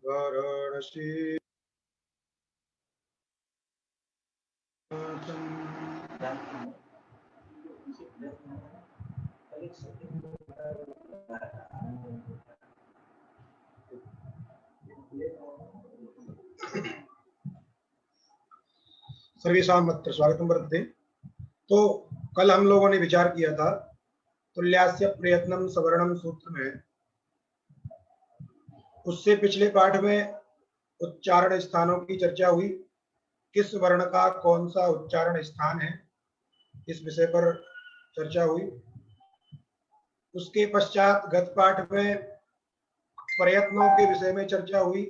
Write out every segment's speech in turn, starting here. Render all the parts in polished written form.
वाराणसी सर्वेषां अत्र स्वागतं वर्तते। तो कल हम लोगों ने विचार किया था तुल्यास्य प्रयत्नम सवर्णम सूत्र में। उससे पिछले पाठ में उच्चारण स्थानों की चर्चा हुई, किस वर्ण का कौन सा उच्चारण स्थान है, इस विषय पर चर्चा हुई। उसके पश्चात गत पाठ में प्रयत्नों के विषय में चर्चा हुई,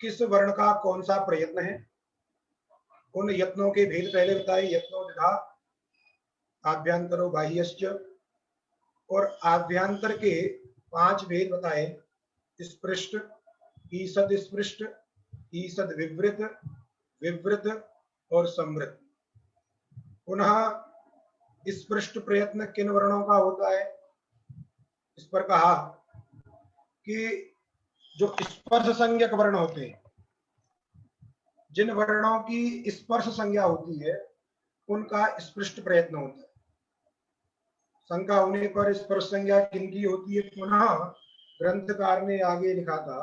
किस वर्ण का कौन सा प्रयत्न है, उन यत्नों के भेद पहले बताए। यत्नो द्विधा, आभ्यंतरो बाह्यश्च, और आभ्यंतर के 5 भेद बताए। स्पृष्ट, ईषद स्पृष्ट, ईषद विवृत, विवृत और संवृत। पुनः स्पृष्ट प्रयत्न किन वर्णों का होता है, इस पर कहा कि जो स्पर्श संज्ञक वर्ण होते हैं, जिन वर्णों की स्पर्श संज्ञा होती है उनका स्पृष्ट प्रयत्न होता है। शंका होने पर स्पर्श संज्ञा किनकी होती है, पुनः ग्रंथकार ने आगे लिखा था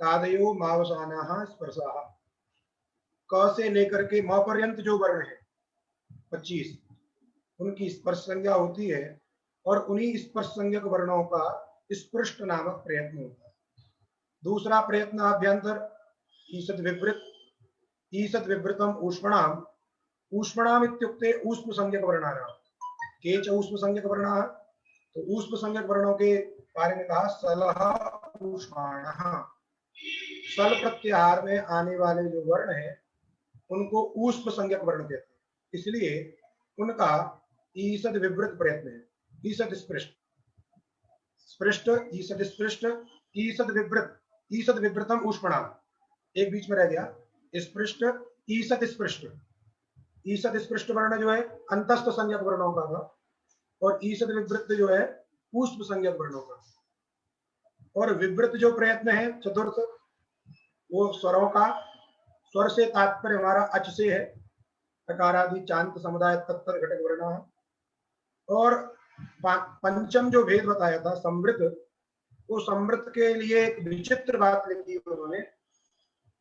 कादयो मावसानाः स्पर्शाः। क से लेकर के म पर्यंत जो वर्ण है 25, उनकी स्पर्श संज्ञा होती है और उन्हीं स्पर्श संज्ञक वर्णों का स्पृष्ट नामक प्रयत्न होता है। दूसरा प्रयत्न आभ्यंतर, ईषद विवृत, ईषद विवृतम ऊष्मणाम। ऊष्मणाम इत्युक्ते ऊष्म संज्ञक वर्णानां, केच ऊष्म संज्ञक वर्णाः। तो ऊष्म संज्ञक वर्णों के बारे में कहा सलह ऊष्माणः। सल प्रत्याहार में आने वाले जो वर्ण है उनको ऊष्म संज्ञक वर्ण कहते हैं, इसलिए उनका ईषद विवृत प्रयत्न है। ईषद स्पृष्ट, स्पृष्ट, ईषद स्पृष्ट, ईषद विवृत, ईषद विवृतम ऊष्मणाम, एक बीच में रह गया स्पृष्ट, ईषद स्पृष्ट। ईषद स्पृष्ट वर्ण जो है अंतस्थ संज्ञक वर्णों का था और ईषद विवृत जो है ऊष्म संज्ञक वर्णों का। और विवृत जो प्रयत्न है चतुर्थ, वो स्वरों का। स्वर से तात्पर्य हमारा अच से है, टकारादि चांत समुदाय तत्तर घटक वर्ण है। और पंचम जो भेद बताया था संवृत, वो संवृत के लिए एक विचित्र बात लिखी उन्होंने,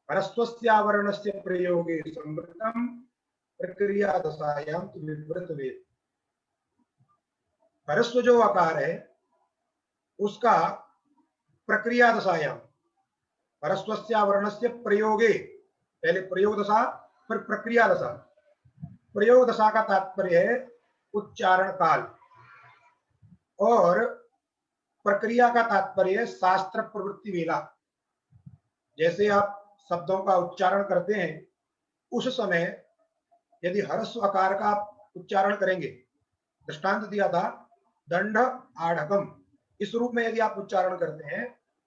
ह्रस्वस्यावरणस्य प्रयोगे संवृतम प्रक्रिया दशायां विवृत वेद। ह्रस्व जो आकार है उसका प्रक्रिया दशायां, ह्रस्वस्यावरणस्य प्रयोगे, पहले प्रयोग दशा फिर प्रक्रिया दशा। प्रयोग दशा का तात्पर्य है उच्चारण काल और प्रक्रिया का तात्पर्य है शास्त्र प्रवृत्ति वेला। जैसे आप शब्दों का उच्चारण करते हैं उस समय यदि ह्रस्व आकार का आप उच्चारण करेंगे, दृष्टांत दिया था दंड आढ़कम, इस रूप में यदि आप उच्चारण करते हैं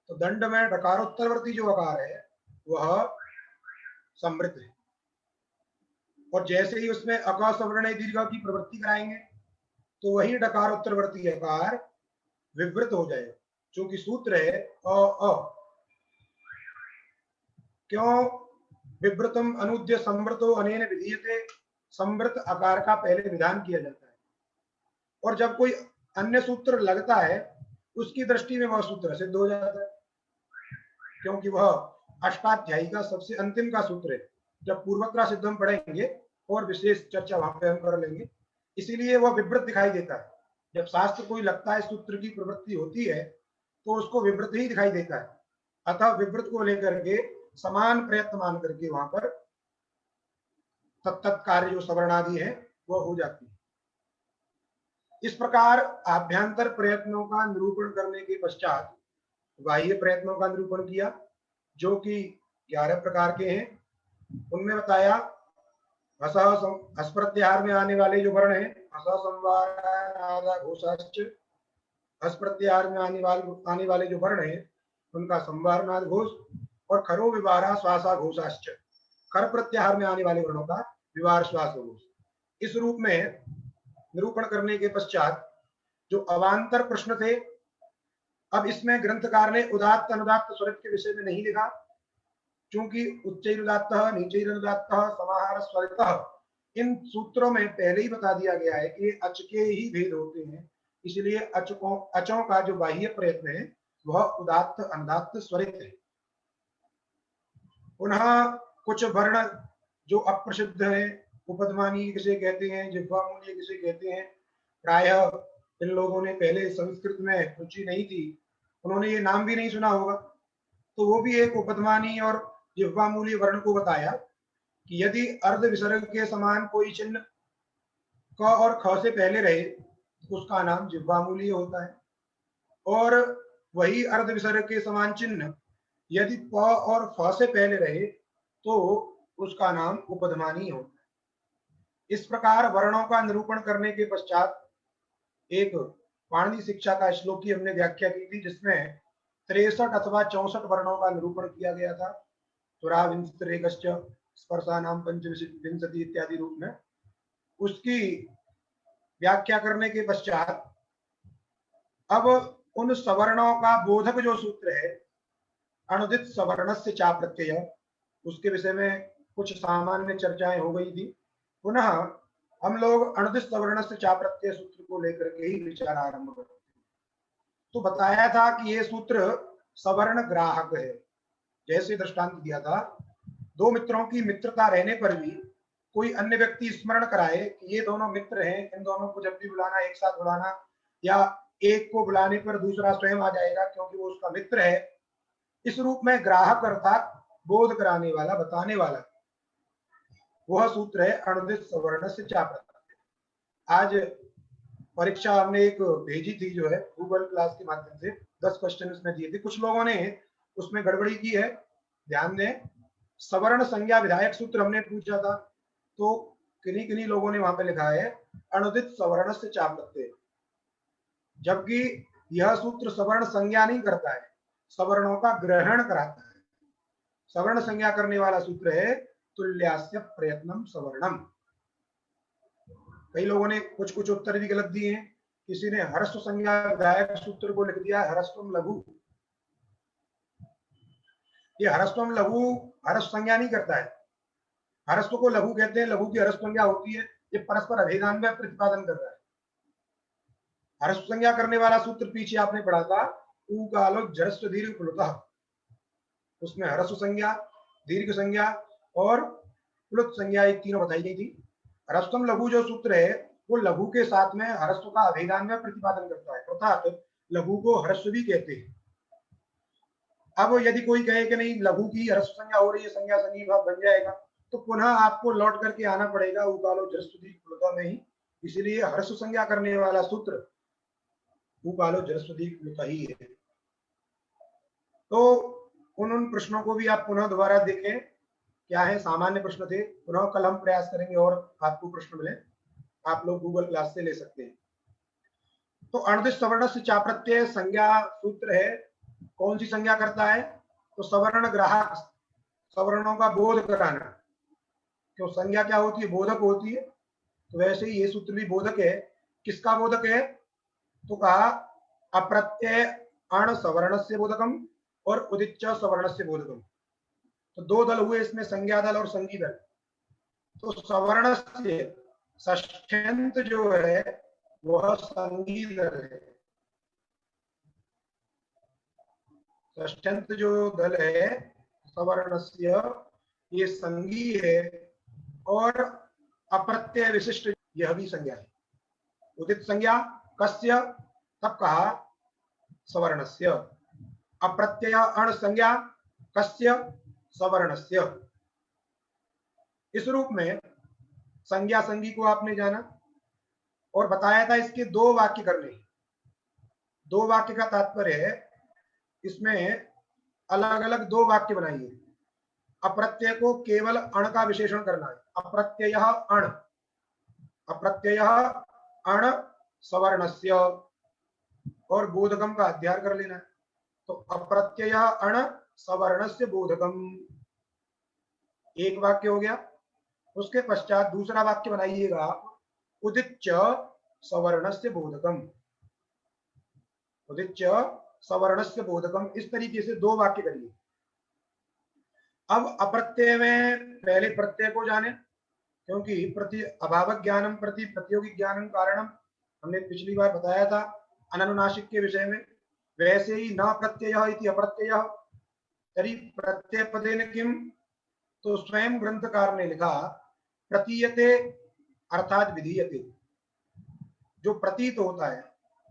तो दंड में डकारोत्तरवर्ती जो आकार है वह संवृत है, और जैसे ही उसमें अक सवर्ण दीर्घ की प्रवृत्ति कराएंगे तो वही डकारोत्तरवर्ती आकार विवृत हो जाएगा, क्योंकि सूत्र है अ। क्यों विवृतम अनुद्य संवृतो अनेन विधीयते, संवृत आकार का पहले विधान किया जाता है और जब कोई अन्य सूत्र लगता है उसकी दृष्टि में वह सूत्र सिद्ध हो जाता है, क्योंकि वह अष्टाध्यायी का सबसे अंतिम का सूत्र है। जब पूर्वत्रा सिद्ध हम पढ़ेंगे और विशेष चर्चा वहां पे हम कर लेंगे, इसीलिए वह विवृत दिखाई देता है। जब शास्त्र कोई लगता है सूत्र की प्रवृत्ति होती है तो उसको विवृत ही दिखाई देता है, अतः विवृत को लेकर के समान प्रयत्न मान करके वहां पर तत्त कार्य जो सवर्णादि है वह हो जाती है। इस प्रकार आभ्यंतर प्रयत्नों का निरूपण करने के पश्चात बाह्य प्रयत्नों का निरूपण किया, जो कि 11 प्रकार के हैं। उनमें बताया हस प्रत्याहार में आने वाले जो वर्ण है हस संवार घोषाश्च, हस प्रत्याहार में आने वाले जो वर्ण है उनका संवारनाद घोष, और खरो विवारा श्वासा घोषाश्च, खर प्रत्याहार में आने वाले वर्णों का विवार श्वास घोष। इस रूप में निरूपण करने के पश्चात जो अवान्तर प्रश्न थे अब इसमें ग्रंथकार ने उदात्त अनुदात्त स्वरित के विषय में नहीं लिखा, क्योंकि उच्चैरुदात्तः नीचैरुदात्तः समाहार स्वरितः इन सूत्रों में पहले ही बता दिया गया है कि अच के ही भेद होते हैं, इसलिए अचों का जो बाह्य प्रयत्न है वह उदात्त अनुदात्त स्वरित है। पुनः कुछ वर्ण जो अप्रसिद्ध है, उपध्मानी किसे कहते हैं, जिह्वामूल्य किसे कहते हैं, प्रायः इन लोगों ने पहले संस्कृत में रुचि नहीं थी, उन्होंने ये नाम भी नहीं सुना होगा, तो वो भी एक उपध्मानी और जिह्वामूल्य वर्ण को बताया कि यदि अर्ध विसर्ग के समान कोई चिन्ह क और ख से पहले रहे तो उसका नाम जिह्वामूल्य होता है, और वही अर्ध विसर्ग के समान चिन्ह यदि प और फ से पहले रहे तो उसका नाम उपध्मानी होता है। इस प्रकार वर्णों का निरूपण करने के पश्चात एक पाणिनि शिक्षा का श्लोक की हमने व्याख्या की थी, जिसमें 63 अथवा 64 वर्णों का निरूपण किया गया था। तुराविंशतिरेकश्च स्पर्शानाम पंचविंशति इत्यादि रूप में उसकी व्याख्या करने के पश्चात अब उन सवर्णों का बोधक जो सूत्र है अनुदित सवर्णस्य चा प्रत्यय, उसके विषय में कुछ सामान्य चर्चाएं हो गई थी। पुनः हम लोग अनुदित सवर्णस्य चा प्रत्यय सूत्र को लेकर के ही विचार आरंभ करते हैं। तो बताया था कि ये सूत्र सवर्ण ग्राहक है। जैसे दृष्टांत दिया था, दो मित्रों की मित्रता रहने पर भी कोई अन्य व्यक्ति स्मरण कराए कि ये दोनों मित्र हैं, इन दोनों को जब भी बुलाना एक साथ बुलाना, या एक को बुलाने पर दूसरा स्वयं आ जाएगा क्योंकि वो उसका मित्र है, इस रूप में ग्राहक अर्थात बोध कराने वाला, बताने वाला, वह सूत्र है अनुदित सवर्णस्य चा प्रत्यय। आज परीक्षा हमने एक भेजी थी जो है गूगल क्लास के माध्यम से, 10 क्वेश्चन उसमें दिए थे, कुछ लोगों ने उसमें गड़बड़ी की है, ध्यान दें। सवर्ण संज्ञा विधायक सूत्र हमने पूछा था, तो किन्हीं किन्हीं लोगों ने वहां पे लिखा है अनुदित सवर्णस्य चा प्रत्यय, जबकि यह सूत्र सवर्ण संज्ञा नहीं करता है, सवर्णों का ग्रहण कराता है। सवर्ण संज्ञा करने वाला सूत्र है तुल्यास्य प्रयत्नम सवर्णम। कई लोगों ने कुछ कुछ उत्तर भी गलत दिए हैं। किसी ने हरस्व संज्ञा विधायक सूत्र को लिख दिया हरस्वम लघु। ये हरस्वम लघु हरस्व संज्ञा नहीं करता है, हरस्व को लघु कहते हैं, लघु की हरस्व संज्ञा होती है, ये परस्पर अभेदान्वय प्रतिपादन कर रहा है। हरस्व संज्ञा करने वाला सूत्र पीछे आपने पढ़ा था ऊ कालो जरस्व दीर्घ प्लुतः, उसमें हरस्व संज्ञा, दीर्घ संज्ञा और प्लुत संज्ञा एक तीनों बताई गई थी। हरस्वम लघु जो सूत्र है वो लघु के साथ में हरस्व का अभेदान्वय प्रतिपादन करता है, अर्थात लघु को हरस्व भी कहते हैं। अब यदि कोई कहे कि नहीं लघु की हरस्व संज्ञा हो रही है, संज्ञा संगी भाव बन जाएगा, तो पुनः आपको लौट करके आना पड़ेगा उकालो जरस्व दीर्घ प्लुतः में ही। इसलिए हरस्व संज्ञा करने वाला सूत्र उकालो जरस्व दीर्घ प्लुतः ही है। तो उन प्रश्नों को भी आप पुनः दोबारा देखें, क्या है, सामान्य प्रश्न थे, पुनः कल हम प्रयास करेंगे और आपको प्रश्न मिले, आप लोग गूगल क्लास से ले सकते हैं। तो अनुदित सवर्णस्य चा प्रत्यय संज्ञा सूत्र है, कौन सी संज्ञा करता है, तो सवर्ण ग्राहक, सवर्णों का बोध कराना। क्यों, संज्ञा क्या होती है, बोधक होती है, तो वैसे ही ये सूत्र भी बोधक है। किसका बोधक है, तो कहा अप्रत्यय अण सवर्णस्य बोधकम और उदिच्च सवर्णस्य बोधकम। तो दो दल हुए इसमें, संज्ञा दल और संगी दल। तो सवर्ण से षष्ठ्यंत जो है वह संगी दल है, षष्ठ्यंत जो दल है सवर्णस्य ये संगी है, और अप्रत्यय विशिष्ट यह भी संज्ञा है। उदित संज्ञा कस्य, तब कहा सवर्णस्य। अप्रत्यय अण संज्ञा कस्य, सवर्णस्य। इस रूप में संज्ञा संगी को आपने जाना और बताया था इसके दो वाक्य करने। दो वाक्य का तात्पर्य है इसमें अलग अलग दो वाक्य बनाइए। अप्रत्यय को केवल अण का विशेषण करना है, अप्रत्यय अण, अप्रत्यय अण सवर्णस्य, और बोधकम का अध्ययन कर लेना है। तो अप्रत्यय अण सवर्णस्य बोधकम एक वाक्य हो गया। उसके पश्चात दूसरा वाक्य बनाइएगा उदिच्च सवर्णस्य बोधकम, उदिच्च सवर्णस्य बोधकम, इस तरीके से 2 वाक्य करिए। अब अप्रत्यय में पहले प्रत्यय को जाने, क्योंकि प्रति अभावक ज्ञानम प्रति प्रतियोगी ज्ञानम कारणम, हमने पिछली बार बताया था अननुनासिक के विषय में। वैसे ही न प्रत्यय इति अप्रत्यय तरी प्रत्यय पदेन किम, तो स्वयं ग्रंथकार ने लिखा प्रतीयते अर्थात विधीयते, जो प्रतीत होता है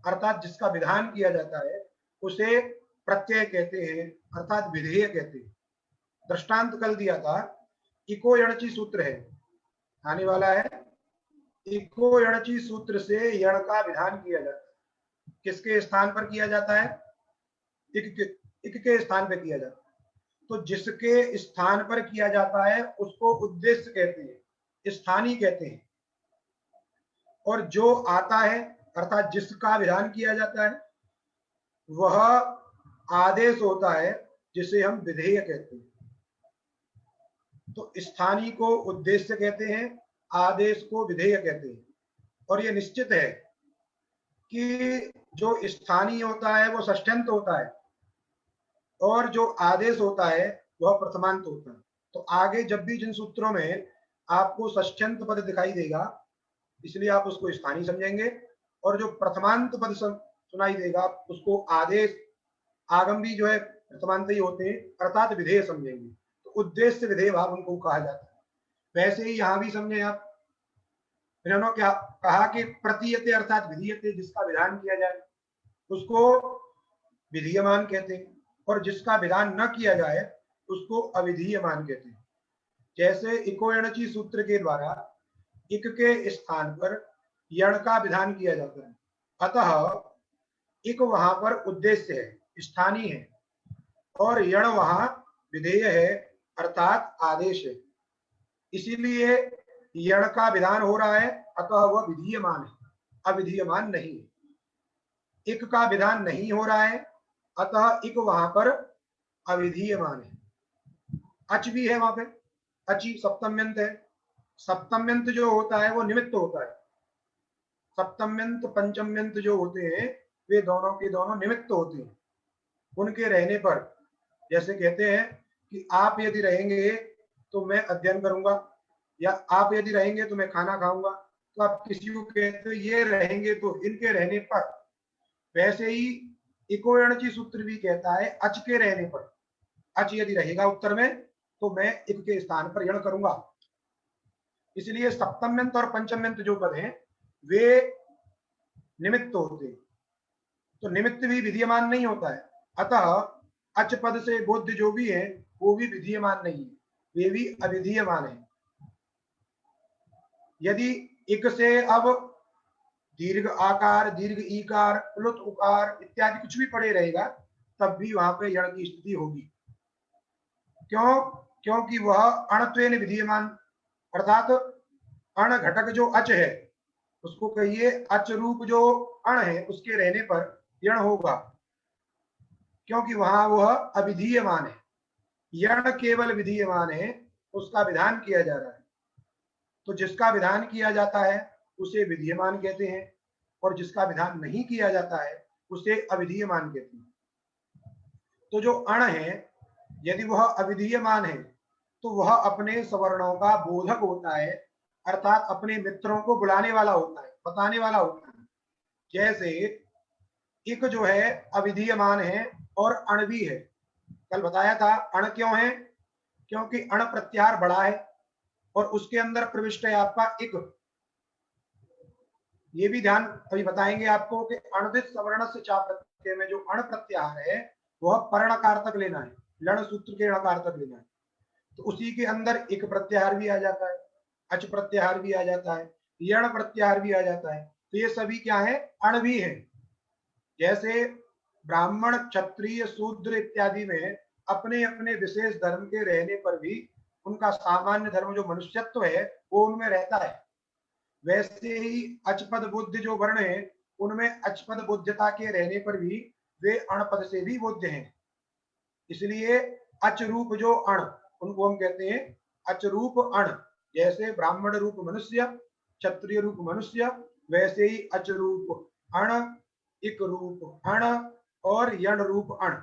अर्थात जिसका विधान किया जाता है उसे प्रत्यय कहते हैं अर्थात विधेय कहते हैं। दृष्टांत कल दिया था, इको यणची सूत्र है, आने वाला है, इको यणची सूत्र से यण का विधान किया जाता है। किसके स्थान पर किया जाता है? इक के स्थान पर किया जाता है। तो जिसके स्थान पर किया जाता है उसको उद्देश्य कहते हैं, स्थानीय कहते हैं। और जो आता है अर्थात जिसका विधान किया जाता है वह आदेश होता है, जिसे हम विधेय कहते हैं। तो स्थानीय को उद्देश्य कहते हैं, आदेश को विधेय कहते हैं। और यह निश्चित है कि जो स्थानीय होता है वो षष्ठ्यंत होता है और जो आदेश होता है वह प्रथमांत होता है। तो आगे जब भी जिन सूत्रों में आपको षष्ठ्यंत पद दिखाई देगा इसलिए आप उसको स्थानीय समझेंगे, और जो प्रथमांत पद सुनाई देगा उसको आदेश, आगम भी जो है प्रथमांत ही होते हैं अर्थात विधेय समझेंगे। तो उद्देश्य विधेय भाव उनको कहा जाता है। वैसे ही यहां भी समझे आप, इन्होंने क्या कहा कि प्रतीयते अर्थात विधीयते, जिसका विधान किया जाए उसको विधीयमान कहते हैं, और जिसका विधान न किया जाए उसको अविधीयमान कहते हैं। जैसे इको यणची सूत्र के द्वारा इक के स्थान पर यण का विधान किया जाता है, अतः इक वहां पर उद्देश्य है, स्थानीय है, और यण वहां विधेय है अर्थात आदेश है। इसीलिए यण का विधान हो रहा है अतः वह विधीयमान है, अविधीयमान नहीं है। इक का विधान नहीं हो रहा है अतः इक वहां पर अविधीयमान है। अच भी है वहां पे, अची सप्तम्यंत है। सप्तम्यंत जो होता है वो निमित्त होता है। सप्तम्यंत पंचम्यंत जो होते हैं वे दोनों के दोनों निमित्त होते हैं। उनके रहने पर, जैसे कहते हैं कि आप यदि रहेंगे तो मैं अध्ययन करूंगा, या आप यदि रहेंगे तो मैं खाना खाऊंगा, तो आप किसी को कहते हो ये रहेंगे तो इनके रहने पर। वैसे ही इको यणची सूत्र भी कहता है अच के रहने पर, अच यदि रहेगा उत्तर में तो मैं इक के स्थान पर यण करूंगा। इसलिए सप्तम्यंत और पंचम्यंत जो पद हैं वे निमित्त होते हैं, तो निमित्त भी विधीयमान नहीं होता है। अतः अच पद से बोध्य जो भी है वो भी विधीयमान नहीं है, वे भी अविधीयमान है। यदि इक से अब दीर्घ आकार, दीर्घ ईकार, प्लुत उकार इत्यादि कुछ भी पड़े रहेगा तब भी वहां पे यण की स्थिति होगी। क्यों? क्योंकि वह अणत्वेन विधीयमान, अर्थात अण घटक जो अच है उसको कहिए अच रूप जो अण है उसके रहने पर यण होगा, क्योंकि वहां वह अविधीयमान है। यण केवल विधीयमान है, उसका विधान किया जा रहा है। तो जिसका विधान किया जाता है उसे विधीयमान कहते हैं, और जिसका विधान नहीं किया जाता है उसे अविधीयमान कहते हैं। तो जो अण है यदि वह अविधीयमान है तो वह अपने सवर्णों का बोधक होता है, अर्थात अपने मित्रों को बुलाने वाला होता है, बताने वाला होता है। जैसे इक जो है अविधीयमान है और अण भी है। कल बताया था अण क्यों है, क्योंकि अण प्रत्याहार बड़ा है और उसके अंदर प्रविष्ट है आपका इक। ये भी ध्यान अभी बताएंगे आपको कि अणदित सवर्ण से चा प्रत्यय में जो अण प्रत्याहार है वह पर्णकार तक लेना है, लण सूत्र के णकार तक लेना है। तो उसी के अंदर इक प्रत्याहार भी आ जाता है, अच प्रत्याहार भी आ जाता है, यण प्रत्याहार भी आ जाता है। तो ये सभी क्या है? अण भी है। जैसे ब्राह्मण, क्षत्रिय, शूद्र इत्यादि में अपने अपने विशेष धर्म के रहने पर भी उनका सामान्य धर्म जो मनुष्यत्व है वो उनमें रहता है। वैसे ही अचपद बुद्ध जो वर्ण है उनमें अचपद बुद्धता के रहने पर भी वे अणपद से भी बुद्ध हैं। इसलिए अचरूप जो अण, उनको हम कहते हैं अचरूप अण। जैसे ब्राह्मण रूप मनुष्य, क्षत्रिय रूप मनुष्य, वैसे ही अचरूप अण, इक रूप अण और यण रूप अण,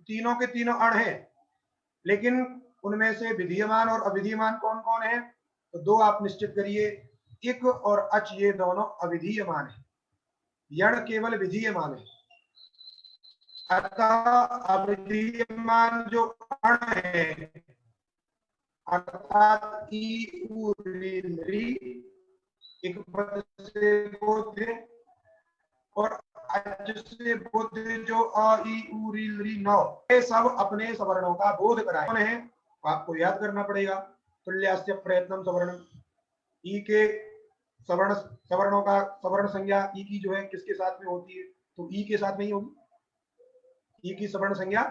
तीनों के तीनों अण हैं, लेकिन उनमें से विधीयमान और अविधीयमान कौन कौन है? तो दो आप निश्चित करिए, इक और अच ये दोनों अविधीयमान है, यण केवल विधीयमान है। अतः अविधीयमान जो अण है अर्थात ई उ री री एक पद से बोध्य और अच से बोध्य जो अ ई उ री री नौ, ये सब अपने सवर्णों का बोध कराए हैं, आपको याद करना पड़ेगा। तुल्यास्य प्रयत्नम सवर्णम, ई के सवर्ण सवर्णों का सवर्ण संज्ञा ई की जो है किसके साथ में होती है? तो ई के साथ में ही होगी, ई की सवर्ण संज्ञा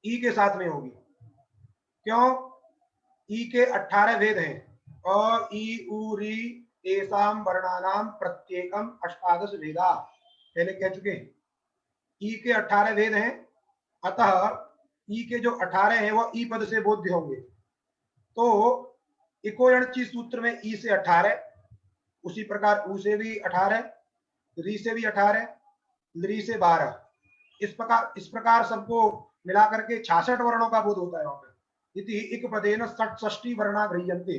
ई के साथ में होगी। क्यों? ई के 18 भेद हैं, अ ई उ री एसाम वर्णानाम प्रत्येकम अष्टादश भेदा, पहले कह चुके हैं। ई के 18 भेद हैं, अतः ई के जो 18 हैं वह ई पद से बोध्य होंगे। तो इकोयणची सूत्र में ई से 18, उसी प्रकार उ से भी 18, री से भी 18, ली से 12, इस प्रकार सबको मिलाकर के 66 वर्णों का बोध होता है वहां पर। इति इक पदेन 66 वर्णा गृह्यन्ते,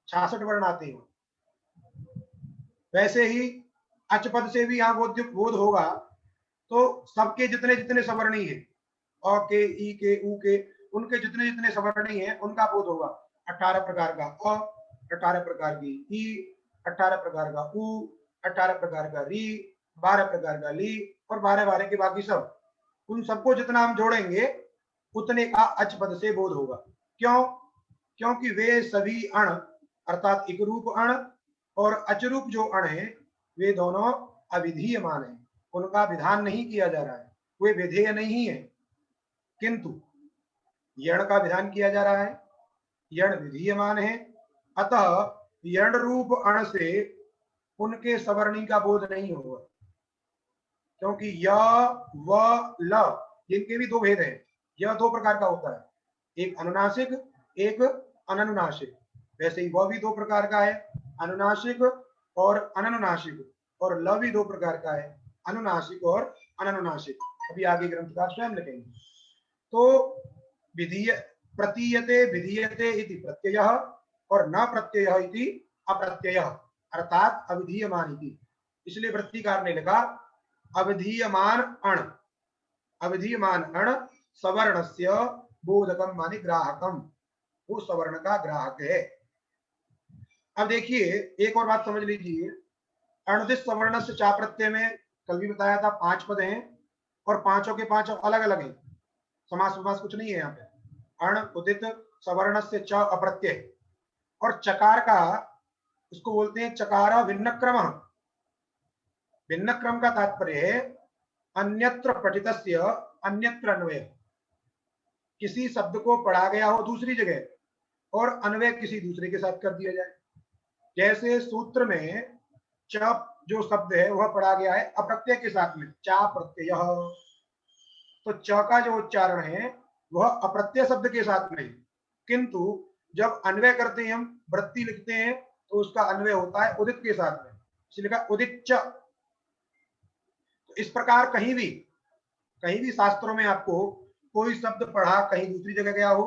66 वर्ण आते हैं। वैसे ही अच पद से भी यहाँ बोध होगा, तो सबके जितने जितने सवर्णी है, अ के, ई के, उ के, उनके जितने जितने सवर्णी है उनका बोध होगा। 18 प्रकार का अ, 18 प्रकार की ई, 18 प्रकार का उ, 18 प्रकार का री, 12 प्रकार का ली और 12 के बाकी सब, उन सबको जितना हम जोड़ेंगे उतने का अच पद से बोध होगा। क्यों? क्योंकि वे सभी अण अर्थात इक रूप अण और अचरूप जो अण है वे दोनों अविधीयमान है, उनका विधान नहीं किया जा रहा है, वे विधेय नहीं है, किंतु यण का विधान किया जा रहा है, यण विधीयमान है। अतः यण रूप अण से उनके सवर्णी का बोध नहीं होगा, क्योंकि य व ल इनके भी दो भेद हैं। यह दो प्रकार का होता है, एक अनुनासिक एक अननुनासिक। वैसे ही वह भी दो प्रकार का है, अनुनासिक और अननुनासिक, और ल भी दो प्रकार का है, अनुनासिक और अननुनासिक। अभी आगे ग्रंथकार स्वयं लिखेंगे। तो विधीय प्रतीयते विधीयते इति प्रत्ययः और न प्रत्ययः इति अप्रत्ययः अर्थात अविधीयमान इति। इसलिए वृत्तिकार ने लिखा अविधीयमान अण, अविधीयमान अण सवर्णस्य बोधकम माने ग्राहकम, वो सवर्ण का ग्राहक है। अब देखिए एक और बात समझ लीजिए, अणदिश सवर्ण से चा प्रत्यय में कल भी बताया था 5 पद हैं और पांचों के पांचों अलग अलग हैं, समास समास कुछ नहीं है यहाँ पे। अण उदित सवर्ण से च अप्रत्यय, और चकार का इसको बोलते हैं चकार भिन्न क्रम। भिन्न क्रम का तात्पर्य है अन्यत्र पठितस्य अन्यत्र अन्वय, किसी शब्द को पढ़ा गया हो दूसरी जगह और अन्वय किसी दूसरे के साथ कर दिया जाए। जैसे सूत्र में च जो शब्द है वह पढ़ा गया है अप्रत्यय के साथ में, चा प्रत्यय, तो च का जो उच्चारण है वह अप्रत्यय शब्द के साथ में, किंतु जब अन्वय करते हैं हम वृत्ति लिखते हैं तो उसका अन्वय होता है उदित के साथ में, इसलिए लिखा उदित च। तो इस प्रकार कहीं भी शास्त्रों में आपको कोई शब्द पढ़ा कहीं दूसरी जगह गया हो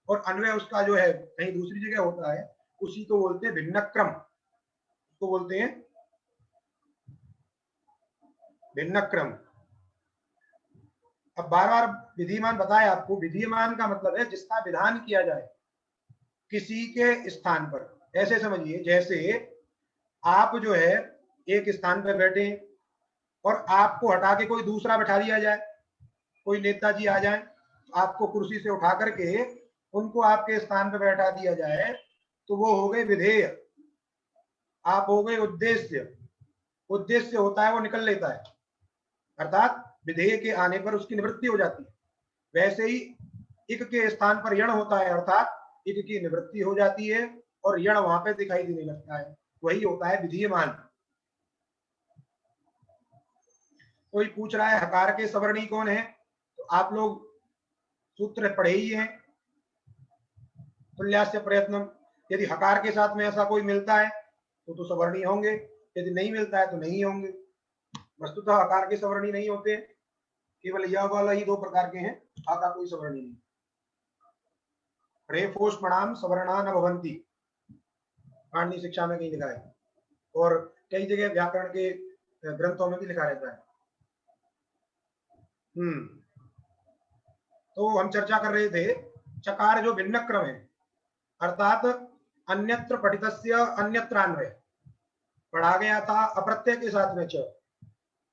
और अन्वय उसका जो है कहीं दूसरी जगह होता है, उसी को बोलते हैं भिन्न क्रम, उसको बोलते हैं भिन्न क्रम। अब बार बार विधिमान बताया आपको, विधिमान का मतलब है जिसका विधान किया जाए किसी के स्थान पर। ऐसे समझिए जैसे आप जो है एक स्थान पर बैठे और आपको हटा के कोई दूसरा बैठा दिया जाए, कोई नेताजी आ जाए आपको कुर्सी से उठा करके उनको आपके स्थान पर बैठा दिया जाए, तो वो हो गए विधेय, आप हो गए उद्देश्य। उद्देश्य होता है वो निकल लेता है, अर्थात विधेय के आने पर उसकी निवृत्ति हो जाती है। वैसे ही इक के स्थान पर यण होता है, अर्थात इक की निवृत्ति हो जाती है और यण वहां पे दिखाई देने लगता है, वही होता है विधीयमान। कोई पूछ रहा है हकार के सवर्णी कौन है, तो आप लोग सूत्र पढ़े ही हैं, तुल्यास्य प्रयत्नम। यदि हकार के साथ में ऐसा कोई मिलता है तो सवर्णी होंगे, यदि नहीं मिलता है तो नहीं होंगे। वस्तुतः हकार के सवर्णी नहीं होते, केवल यह वाला ही दो प्रकार के हैं, आ का कोई सवर्ण नहीं। रेफोष्मणाम सवर्णा न भवंती, पाणिनि शिक्षा में कहीं लिखा है, और कई जगह व्याकरण के ग्रंथों में भी लिखा रहता है। तो हम चर्चा कर रहे थे चकार जो भिन्न क्रम है, अर्थात अन्यत्र पठितस्य अन्यत्रान्वय, पढ़ा गया था अप्रत्यय के साथ में च,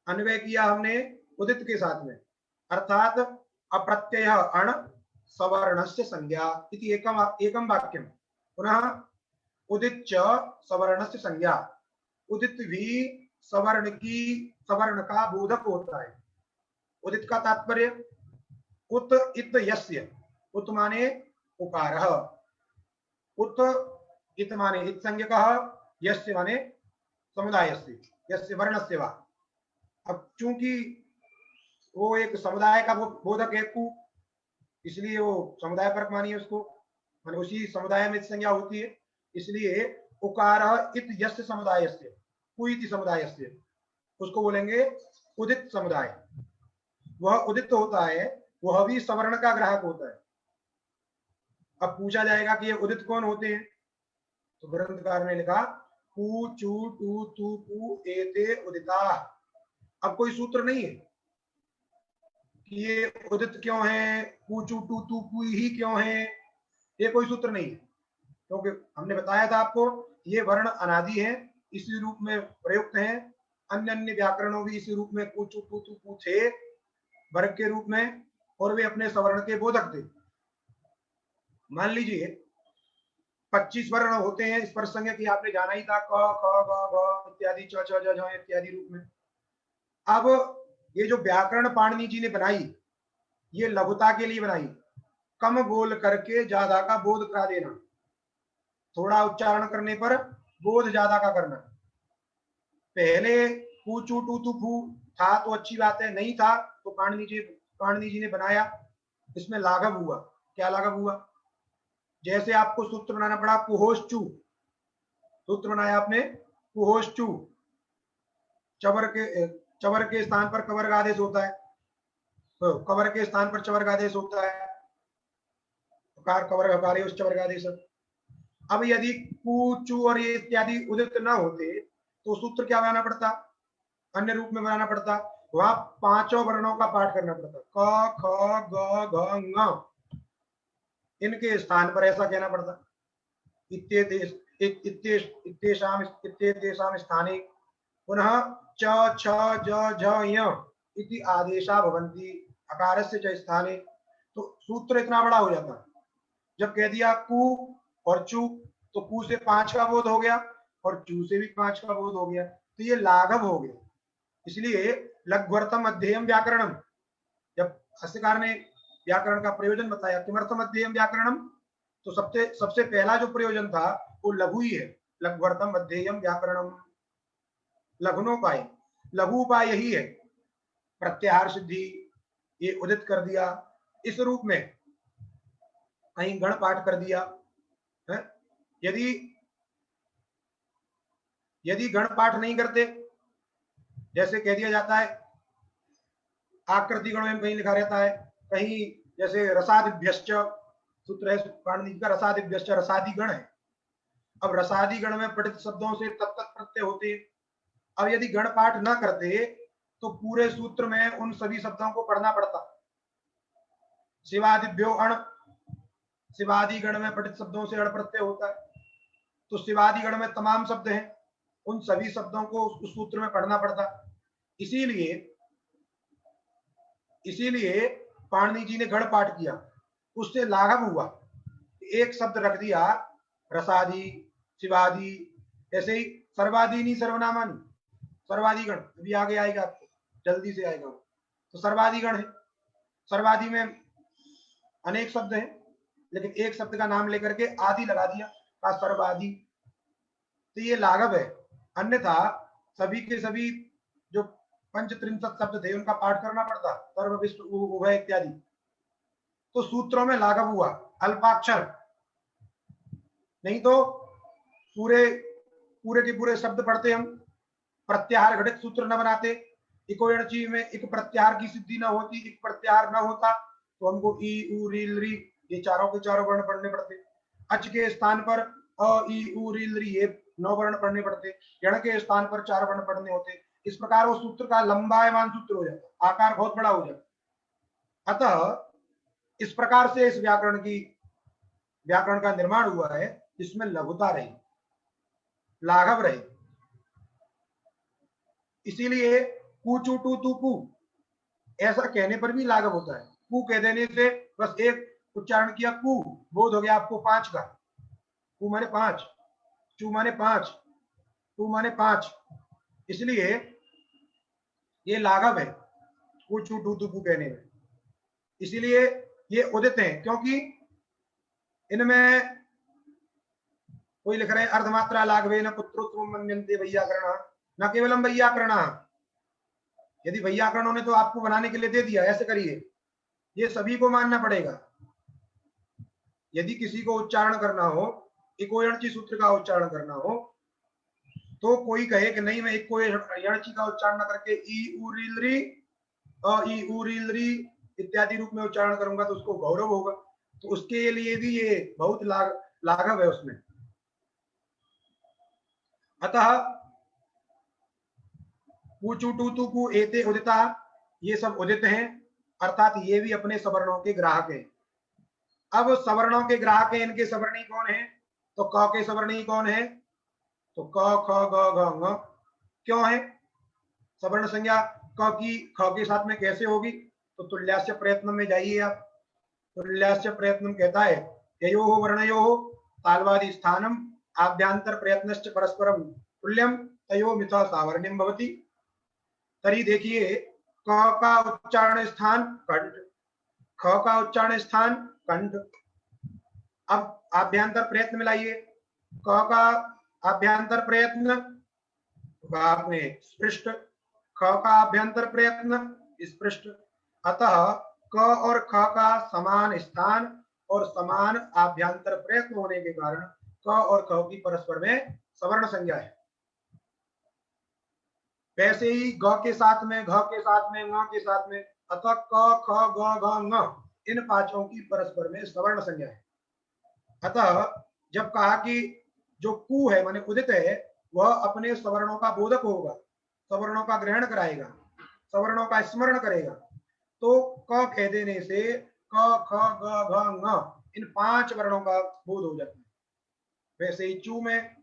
अन्वय किया हमने उदित के साथ में, अर्थात अप्रत्यय अण सवर्णस्य संज्ञा इति एकम वाक्यम। पुनः उदित च सवर्णस्य संज्ञा, उदित भी सवर्ण का बोधक होता है। उदित का तात्पर्य उत इत यस्य, उत माने उकारः, उत इत माने इत संज्ञकः, यस्य माने समुदायस्य, यस्य वर्णस्य वा। अब चूंकि वो एक समुदाय का बोधक है कु, इसलिए वो समुदाय परक मानिए उसको, माने उसी समुदाय में संज्ञा होती है, इसलिए उकार इत यस्य समुदायस्य, कुइति समुदायस्य, उसको बोलेंगे उदित समुदाय। वह उदित होता है, वह भी सवर्ण का ग्राहक होता है। अब पूछा जाएगा कि ये उदित कौन होते हैं, तो ग्रंथकार ने लिखा कु चू टू तू पू एते उदिता। अब कोई सूत्र नहीं है कि ये उदित क्यों है, कु चू टू तू पू ही क्यों है, ये कोई सूत्र नहीं है, क्योंकि हमने बताया था आपको ये वर्ण अनादि है, इसी रूप में प्रयुक्त हैं। अन्य अन्य व्याकरणों भी इसी रूप में कु चू टू तू पू थे वर्ग के रूप में, और वे अपने सवर्ण के बोधक थे। मान लीजिए 25 वर्ण होते हैं स्पर्श संज्ञक की, आपने जाना ही था, क ख ग घ इत्यादि, च छ ज झ इत्यादि रूप में। अब ये जो व्याकरण पाणिनि जी ने बनाई, ये लघुता के लिए बनाई, कम बोल करके ज्यादा का बोध करा देना, थोड़ा उच्चारण करने पर बोध ज्यादा का करना। पहले कु चू टू तू फू था तो अच्छी बात है, नहीं था तो पाणिनि जी ने बनाया, इसमें लाघव हुआ। क्या लाघव हुआ? जैसे आपको सूत्र बनाना पड़ा कुहोश्चू, सूत्र बनाया आपने कुहोश्चू, चवर के स्थान पर कवर्ग आदेश होता है, तो कवर के स्थान पर चवर्ग आदेश होता है, कवर्ग हकारे उस चवर्ग आदेश। अब यदि कु चू और ये इत्यादि उदित न होते तो सूत्र क्या बनाना पड़ता, अन्य रूप में बनाना पड़ता, वहां पांचों वर्णों का पाठ करना पड़ता, क ख ग घ ङ, इनके स्थान पर ऐसा कहना पड़ता, इत्येतेषां स्थाने पुनः च छ ज झ य इति आदेशा भवन्ति अकारस्य च स्थाने। तो सूत्र इतना बड़ा हो जाता, जब कह दिया कु और चू, तो कु से 5 का बोध हो गया और चू से भी 5 का बोध हो गया, तो ये लाघव हो गया। इसलिए लघ्वर्थम अध्ययम व्याकरणम, जब भाष्यकार ने व्याकरण का प्रयोजन बताया, किमर्थम अध्ययम व्याकरणम, तो सबसे पहला जो प्रयोजन था वो लघु ही है, लघ्वर्थम अध्ययम व्याकरणम, लघुनोपाय, लघु उपाय यही है, प्रत्याहार सिद्धि, ये उदित कर दिया, इस रूप में कहीं गण पाठ कर दिया है। यदि गण पाठ नहीं करते, जैसे कह दिया जाता है आकृति गण में कहीं लिखा रहता है, कहीं जैसे रसादिभ्यश्च सूत्र है पाणिनि जी का, रसादिभ्यश्च रसादि गण है। अब रसादि गण में पठित शब्दों से तत्त प्रत्यय होते। अब यदि गण पाठ न करते तो पूरे सूत्र में उन सभी शब्दों को पढ़ना पड़ता। शिवादिभ्यो अण, शिवादि गण में पठित शब्दों से अण प्रत्यय होता है, तो शिवादि गण में तमाम शब्द हैं, उन सभी शब्दों को उस सूत्र में पढ़ना पड़ता। इसीलिए पाणिनि जी ने गण पाठ किया, उससे लाघव हुआ, एक शब्द रख दिया रसादि शिवादि, ऐसे ही सर्वादीनी सर्वनामानी, सर्वादि गण अभी आगे आएगा, आपको जल्दी से आएगा, तो सर्वादि गण है, सर्वादि में अनेक शब्द हैं, लेकिन एक शब्द का नाम लेकर के आदि लगा दिया का सर्वादि, तो ये लाघव है। अन्यथा सभी के सभी जो पंचत्रिंशत शब्द थे उनका पाठ करना पड़ता, सर्व विश्व उभय इत्यादि, तो सूत्रों में लाघव हुआ, अल्पाक्षर, नहीं तो पूरे के पूरे शब्द पढ़ते हम, प्रत्याहार घटित सूत्र न बनाते, इको एणची में एक प्रत्याहार की सिद्धि न होती, एक प्रत्याहार न होता तो हमको ई उ रील री ये चारों के चारों वर्ण पढ़ने पड़ते। अच के स्थान पर अ ई उ रील री ये 9 वर्ण पढ़ने पड़ते। यण के स्थान पर 4 वर्ण पढ़ने होते। इस प्रकार वो सूत्र का लंबायमान सूत्र हो जाता, आकार बहुत बड़ा हो जाता। अतः इस प्रकार से इस व्याकरण का निर्माण हुआ है जिसमें लघुता रही, लाघव रही। इसीलिए कू चू टू तू कू ऐसा कहने पर भी लाघव होता है। कू कह देने से बस एक उच्चारण किया, कू बोध हो गया आपको 5 का। कू माने 5, चू माने 5, टू माने 5, इसलिए ये लाघव है कू चू टू तू कू कहने में। इसीलिए ये उदित हैं, क्योंकि इनमें कोई लिख रहे हैं अर्धमात्रा लाघवे न पुत्रोत्व मन्यन्ते वैयाकरण न केवलम वैयाकरण। यदि वैयाकरणों ने तो आपको बनाने के लिए दे दिया ऐसे करिए, ये सभी को मानना पड़ेगा। यदि किसी को उच्चारण करना हो, इको यणची सूत्र का उच्चारण करना हो, तो कोई कहे कि नहीं मैं इको यणची का उच्चारण करके ई उ रील री अ ई उ रील री इत्यादि रूप में उच्चारण करूंगा तो उसको गौरव होगा। तो उसके लिए भी ये बहुत लाघव है उसमें। अतः कू टू तू कू एते उदिता, ये सब उदित हैं, अर्थात ये भी अपने सवर्णों के ग्राहक हैं। अब सवर्णों के ग्राहक हैं, इनके सवर्णी कौन है? तो क के सवर्णी कौन है? तो क ख ग घ ङ क्यों है? सवर्ण संज्ञा क की ख के साथ में कैसे होगी? तो तुल्यास्य प्रयत्न में जाइए आप। तुल्यास्य प्रयत्न कहता है ययोः वर्णयोः तालवादि स्थानम आभ्यंतर प्रयत्नश्च परस्परम तुल्यम तयो मिथा सावर्ण्यम भवति। तरी देखिए, क का उच्चारण स्थान कंठ, ख का उच्चारण स्थान कंठ। अब आभ्यंतर प्रयत्न मिलाइए, क का आभ्यंतर प्रयत्न आपने स्पृष्ट, ख का आभ्यंतर प्रयत्न स्पृष्ट। अतः क और ख का समान स्थान और समान आभ्यंतर प्रयत्न होने के कारण क और ख की परस्पर में सवर्ण संज्ञा है। वैसे ही ग के साथ में, घ के साथ में, ङ के साथ में, अतः क ख ग घ ङ इन पांचों की परस्पर में सवर्ण संज्ञा है। अतः जब कहा कि जो कु है माने उदित है, वह अपने सवर्णों का बोधक होगा, सवर्णों का ग्रहण कराएगा, सवर्णों का स्मरण करेगा। तो क कह देने से क ख ग घ ङ इन 5 वर्णों का बोध हो जाता है। वैसे ही चू में,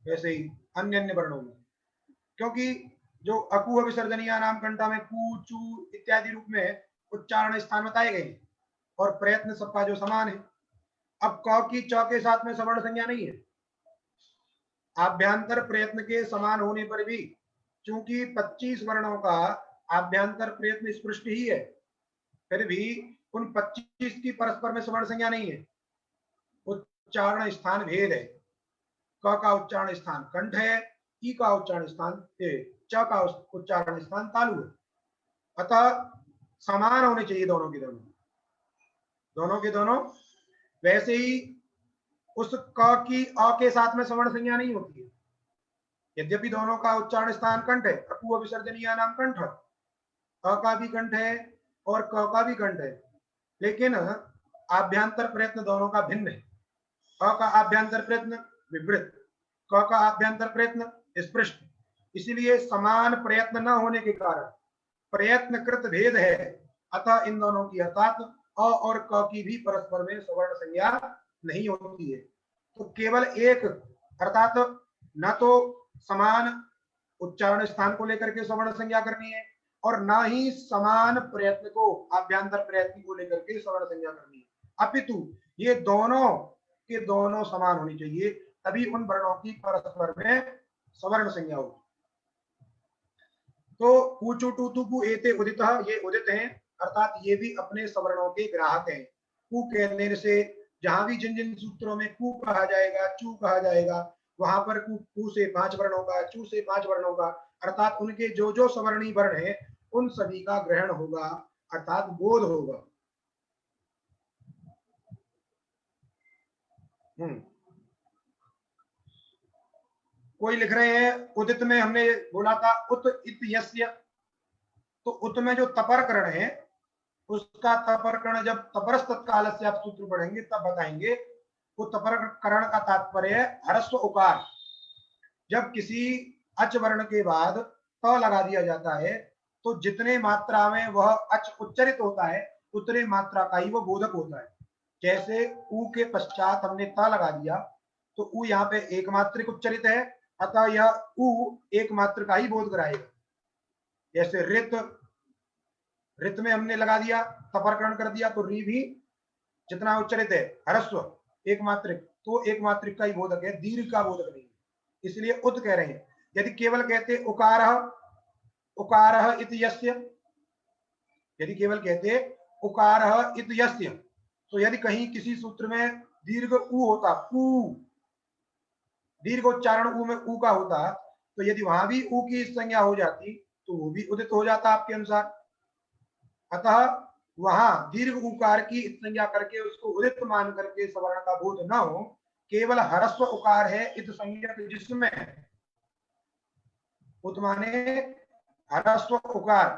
वैसे ही अन्य अन्य वर्णों में, क्योंकि जो अकुह विसर्जनीय नाम कंठा में कू चू इत्यादि रूप में उच्चारण स्थान बताए गए और प्रयत्न सबका जो समान है। अब क की च के साथ में सवर्ण संज्ञा नहीं है। आभ्यंतर प्रयत्न के समान होने पर भी चूंकि 25 वर्णों का आभ्यंतर प्रयत्न स्पृष्ट ही है, फिर भी उन 25 की परस्पर में सवर्ण संज्ञा नहीं है, उच्चारण स्थान भेद है। क का उच्चारण स्थान कंठ है, ई का उच्चारण स्थान च का उच्चारण स्थान तालु है। अतः समान होने चाहिए दोनों के दोनों, दोनों के दोनों। वैसे ही उस क की अ के साथ में सवर्ण संज्ञा नहीं होती है, यद्यपि दोनों का उच्चारण स्थान कंठ है, अपूर्व विसर्जनीय नाम कंठ, अ का भी कंठ है और क का भी कंठ है, लेकिन आभ्यंतर प्रयत्न दोनों का भिन्न है। अ का आभ्यंतर प्रयत्न विवृत, क का आभ्यंतर प्रयत्न स्पृष्ट। इसीलिए समान प्रयत्न न होने के कारण प्रयत्न कृत भेद है। अतः इन दोनों की अर्थात अ और क की भी परस्पर में सवर्ण संज्ञा नहीं होती है। तो केवल एक अर्थात न तो समान उच्चारण स्थान को लेकर के सवर्ण संज्ञा करनी है और न ही समान प्रयत्न को, आभ्यंतर प्रयत्न को लेकर के सवर्ण संज्ञा करनी है, अपितु ये दोनों के दोनों समान होनी चाहिए, तभी उन वर्णों की परस्पर में सवर्ण संज्ञा होगी। तो कूचू टू तू कू एते उदितः, ये उदित हैं, अर्थात ये भी अपने सवर्णों के ग्राहक हैं। कू कहने से जहां भी जिन जिन सूत्रों में कू कहा जाएगा, चू कहा जाएगा, वहां पर कू से 5 वर्णों का, चू से 5 वर्णों का, अर्थात उनके जो जो सवर्णी वर्ण है उन सभी का ग्रहण होगा, अर्थात बोध होगा। कोई लिख रहे हैं उदित में हमने बोला था उत इत यस्य, तो उत में जो तपरकरण है उसका तपरकरण, जब तपरस तत्काल से आप सूत्र पढ़ेंगे तब बताएंगे। वो तपरकरण का तात्पर्य है ह्रस्व उकार। जब किसी अच वर्ण के बाद त लगा दिया जाता है तो जितने मात्रा में वह अच उच्चरित होता है उतने मात्रा का ही वो बोधक होता है। जैसे ऊ के पश्चात हमने त लगा दिया तो ऊ यहाँ पे एक मात्रिक उच्चरित है, अतः यह ऊ एक मात्र का ही बोध कराएगा। जैसे रित, रित में हमने लगा दिया, तपरकरण कर दिया, तो री भी जितना उच्चरित है ह्रस्व एक मात्रिक, तो एक मात्रिक का ही बोधक है, दीर्घ का बोधक नहीं। इसलिए उत कह रहे हैं। यदि केवल कहते उकारः उकारः इति यस्य, यदि केवल कहते उकारः इति यस्य, तो यदि कहीं किसी सूत्र में दीर्घ ऊ होता, ऊ दीर्घ उच्चारण ऊ में ऊ का होता, तो यदि वहां भी ऊ की संज्ञा हो जाती तो वो भी उदित हो जाता आपके अनुसार। अतः वहां दीर्घ उकार की संज्ञा करके उसको उदित मान करके सवर्ण का बोध न हो, केवल ह्रस्व उकार है इत संज्ञक जिसमें, उत माने ह्रस्व उकार,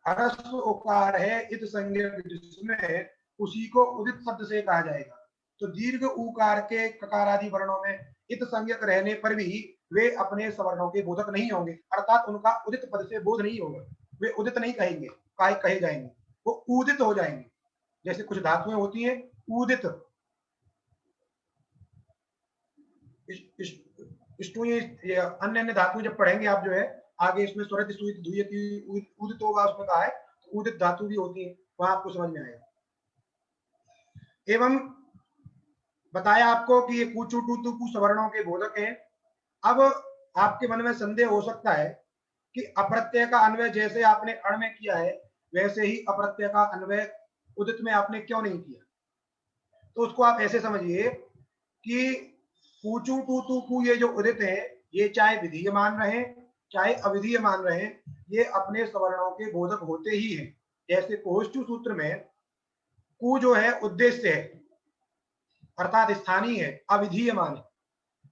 ह्रस्व उकार है इत संज्ञक जिसमें, उसी को उदित शब्द से कहा जाएगा। तो दीर्घ उकार के ककार आदि वर्णों में इत संज्ञक रहने पर भी वे अपने सवर्णों के बोधक नहीं होंगे, अर्थात उनका उदित पद से बोध नहीं होगा, वे उदित नहीं कहेंगे, कहे जाएंगे, वो उदित हो जाएंगे। जैसे कुछ धातुएं होती हैं उदित, अन्य अन्य धातु जब पढ़ेंगे आप जो है आगे, इसमें स्वरत उदित होगा उसमें कहा है, तो उदित धातु भी होती है, वहां आपको समझ में आएगा। एवं बताया आपको कि ये कूचु टूतु कु सवर्णों के बोधक हैं। अब आपके मन में संदेह हो सकता है कि अप्रत्यय का अन्वय जैसे आपने अण में किया है वैसे ही अप्रत्यय का अन्वय उदित में आपने क्यों नहीं किया। तो उसको आप ऐसे समझिए कि कूचु टूतु कु ये जो उदित है ये चाहे विधीयमान रहे चाहे अविधीयमान रहे, ये अपने सवर्णों के बोधक होते ही हैं। जैसे कोष्ठु सूत्र में कु जो है उद्देश्य है अर्थात स्थानीय है, अविधीयमान है,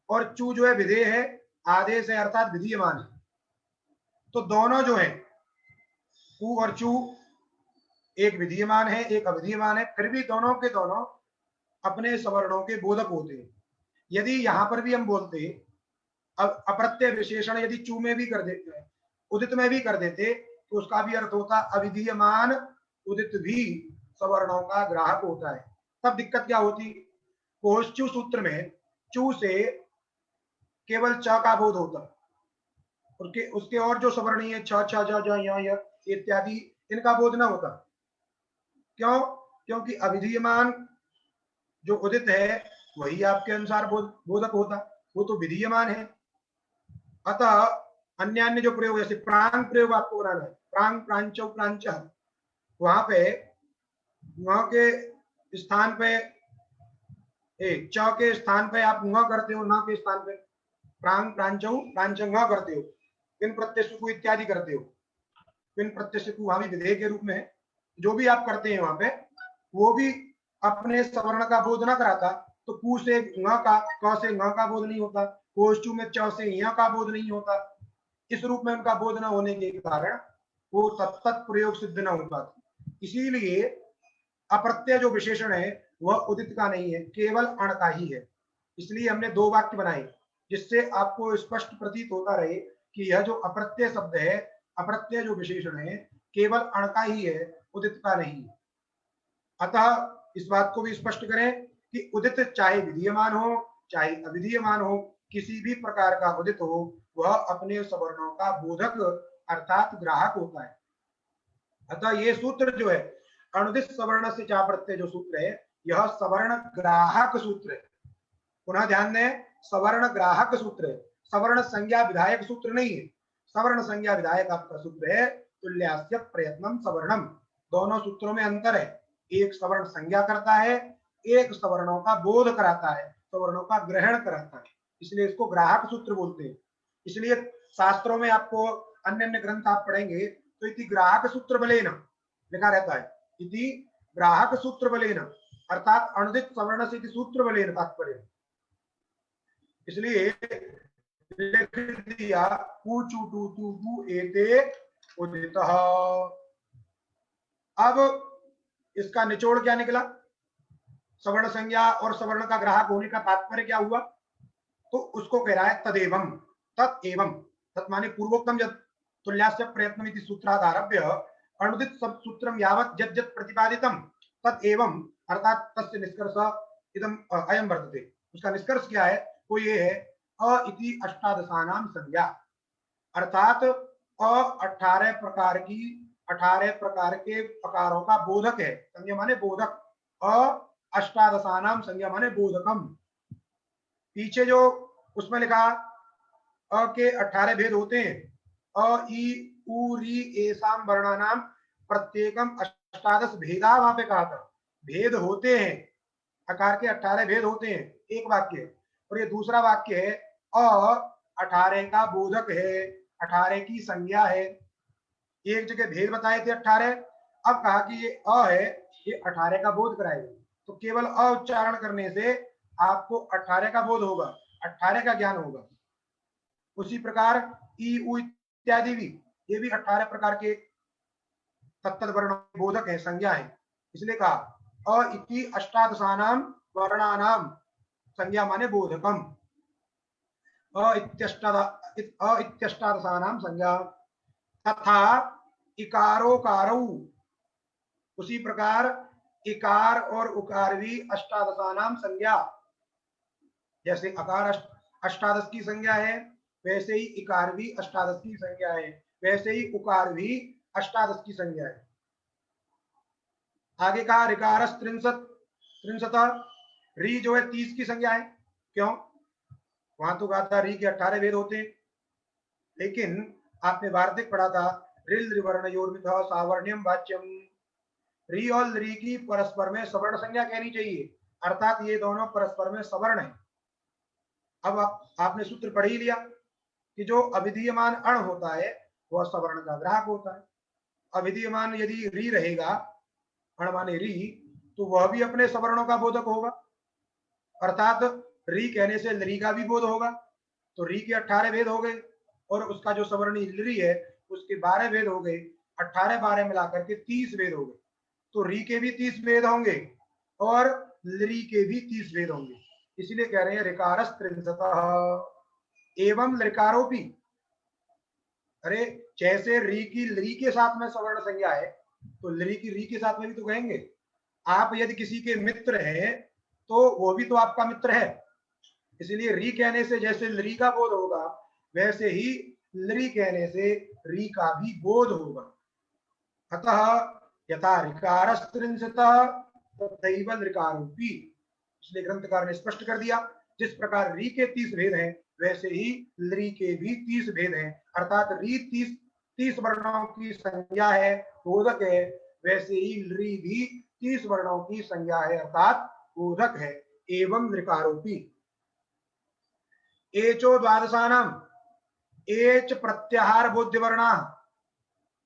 और चू जो है विधेय है, आदेश है अर्थात विधीयमान है। तो दोनों जो है कु और चू एक विधीयमान है एक अविधीयमान है, फिर भी दोनों के दोनों अपने सवर्णों के बोधक होते हैं। यदि यहां पर भी हम बोलते अप्रत्यय विशेषण यदि चू में भी कर देते हैं उदित में भी कर देते तो उसका भी अर्थ होता अविधीयमान उदित भी सवर्णों का ग्राहक होता है। तब दिक्कत क्या होती, कोष्ठु सूत्र में चू से केवल च का बोध होता, उसके और जो सवर्णीय छ छ ज ज य इत्यादि इनका बोध न होता। क्यों? क्योंकि अविधीयमान जो उदित है वही आपके अनुसार बोधक होता, वो तो विधीयमान है। अतः अन्य अन्य जो प्रयोग जैसे प्रांग प्रयोग आपको बनाना है, प्रांग प्रांचौ प्रांच, वहां पे वहां के स्थान पे च के स्थान पे आप न करते हो, न के स्थान पे प्रांग प्रांचौ प्रांच न करते हो, पिन प्रत्यय इत्यादि करते हो। पिन प्रत्यय वहां भी विधेय के रूप में है, जो भी आप करते हैं वहां पे वो भी अपने सवर्ण का बोध न कराता। तो कु से न का, क से न का बोध नहीं होता, कोष्ठु में च से य का बोध नहीं होता। इस रूप में उनका बोध न होने के कारण वो तत्त प्रयोग सिद्ध न हो पाता। इसीलिए अप्रत्यय जो विशेषण है वह उदित का नहीं है, केवल अण का ही है। इसलिए हमने दो वाक्य बनाए जिससे आपको स्पष्ट प्रतीत होता रहे कि यह जो अप्रत्यय शब्द है, अप्रत्यय जो विशेषण है केवल अण का ही है, उदित का नहीं। अतः इस बात को भी स्पष्ट करें कि उदित चाहे विधीयमान हो चाहे अविधीयमान हो, किसी भी प्रकार का उदित हो वह अपने सवर्णों का बोधक अर्थात ग्राहक होता है। अतः ये सूत्र जो है अनुदित सवर्ण से चा प्रत्यय जो सूत्र है यह सवर्ण ग्राहक सूत्र है। पुनः ध्यान दें, सवर्ण ग्राहक सूत्र है, सवर्ण संज्ञा विधायक सूत्र नहीं है। सवर्ण संज्ञा विधायक आपका सूत्र है तुल्यास्य प्रयत्नम सवर्णम। दोनों सूत्रों में अंतर है, एक सवर्ण संज्ञा करता है, एक सवर्णों का बोध कराता है, सवर्णों का ग्रहण कराता है, इसलिए इसको ग्राहक सूत्र बोलते हैं। इसलिए शास्त्रों में आपको अन्य अन्य ग्रंथ आप पढ़ेंगे तो इति ग्राहक सूत्र बलेन लिखा रहता है, इति ग्राहक सूत्र बलेन अर्थात अनुदित सवर्ण से सूत्र बलेन तात्पर्य। इसलिए लिख दिया कु चु टू तू कु एते उदितः। अब इसका निचोड़ क्या निकला? सवर्ण संज्ञा और सवर्ण का ग्राहक होने का तात्पर्य क्या हुआ? तो उसको कह रहा है तदेवं, तत्एवं, तत् माने पूर्वोक्तम यत् तुल्यास्य प्रयत्नमिति सूत्रादारभ्य अनुदित सब सूत्रम यावत् यत् यत् प्रतिपादितम तत्एवं, अर्थात तस्य निष्कर्ष इदम अयम वर्तते। उसका निष्कर्ष क्या है? वो ये है अ इति अष्टादशानाम संज्ञा, अर्थात अ 18 प्रकार की 18 प्रकार के प्रकारों का बोधक है। संज्ञा माने बोधक, अ अष्टादशानाम संज्ञा माने बोधकम। पीछे जो उसमें लिखा अ के 18 भेद होते हैं, अ ई उ री एसाम वर्णानाम प्रत्येकम अष्टादश भेदा, वहां पे कहा था भेद होते हैं, आकार के 18 भेद होते हैं, एक वाक्य। और ये दूसरा वाक्य है अ 18 का बोधक है, 18 की संज्ञा है। एक जगह भेद बताए थे 18, अब कहा कि ये अ है, ये 18 का बोध कराएगा। तो केवल अ उच्चारण करने से आपको 18 का बोध होगा, 18 का ज्ञान होगा। उसी प्रकार ई उ इत्यादि भी, ये भी 18 प्रकार के तत्त वर्ण बोधक है, संज्ञा है। इसलिए कहा अ इति अष्टादशानाम वर्णानाम संज्ञा माने बोधकम, अ इत्यष्टादशानाम संज्ञा। तथा इकारोकारौ, उसी प्रकार इकार और उकार भी अष्टादशानाम संज्ञा। जैसे अकार अष्टादश की संज्ञा है, वैसे ही इकार भी अष्टादश की संज्ञा है, वैसे ही उकार भी अष्टादश की संज्ञा है। आगे कहा ऋकारस त्रिंशत, त्रिंशता, री जो है 30 की संज्ञा है। क्यों? वहां तो कहा था री के 18 भेद होते हैं, लेकिन आपने वार्तिक पढ़ा था रिल रिवर्णयोर्मिथ सावर्ण्यम वाच्यम, री और री की परस्पर में सवर्ण संज्ञा कहनी चाहिए, अर्थात ये दोनों परस्पर में सवर्ण है। अब आपने सूत्र पढ़ ही लिया कि जो अभिधीयमान अण होता है वह सवर्ण का ग्राहक होता है। अभिधीयमान यदि री रहेगा, अण माने री, तो वह भी अपने सवर्णों का बोधक होगा, अर्थात री कहने से लरी का भी बोध होगा। तो री के 18 भेद हो गए और उसका जो सवर्णी लरी है उसके 12 भेद हो गए, 18 12 मिलाकर के 30 भेद हो गए। तो री के भी 30 भेद होंगे और लरी के भी 30 भेद होंगे। इसलिए कह रहे हैं ऋकारस त्रिंशतः एवं लृकारोपि। अरे जैसे री की लरी के साथ में सवर्ण संज्ञा है, तो लरी की री के साथ में भी तो कहेंगे। आप यदि किसी के मित्र हैं तो वो भी तो आपका मित्र है, इसलिए री कहने से जैसे लरी का बोध होगा, वैसे ही लरी कहने से री का भी बोध होगा। अतः यथा ऋकारस्त्रिंशतः तथैव लृकारोपि। इसलिए ग्रंथकार ने स्पष्ट कर दिया जिस प्रकार री के 30 भेद हैं, वैसे ही लरी के भी 30 भेद हैं, अर्थात री 30 वर्णों की संज्ञा है, बोधक है, वैसे ही लरी भी 30 वर्णों की संज्ञा है, अर्थात बोधक है। एवं लृकारोपि एचो द्वादशानाम, एच प्रत्याहार बोध्य वर्णा,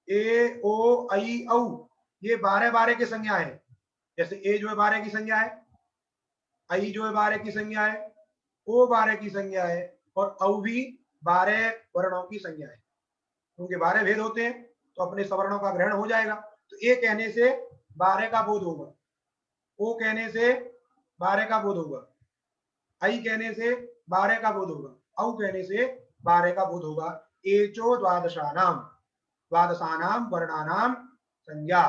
ए ओ आई औ, ये 12 की संज्ञा है। जैसे ए जो है 12 की संज्ञा है, आई जो है 12 की संज्ञा है, ओ 12 की संज्ञा है, और औ भी 12 वर्णों की संज्ञा है। क्योंकि 12 भेद होते हैं तो अपने सवर्णों का ग्रहण हो जाएगा। तो ए कहने से 12 का बोध होगा, ओ कहने से 12 का बोध होगा, आई कहने से 12 का बोध होगा, औ कहने से 12 का बोध होगा। एचो द्वादशानाम, द्वादशानाम वर्णानाम संज्ञा,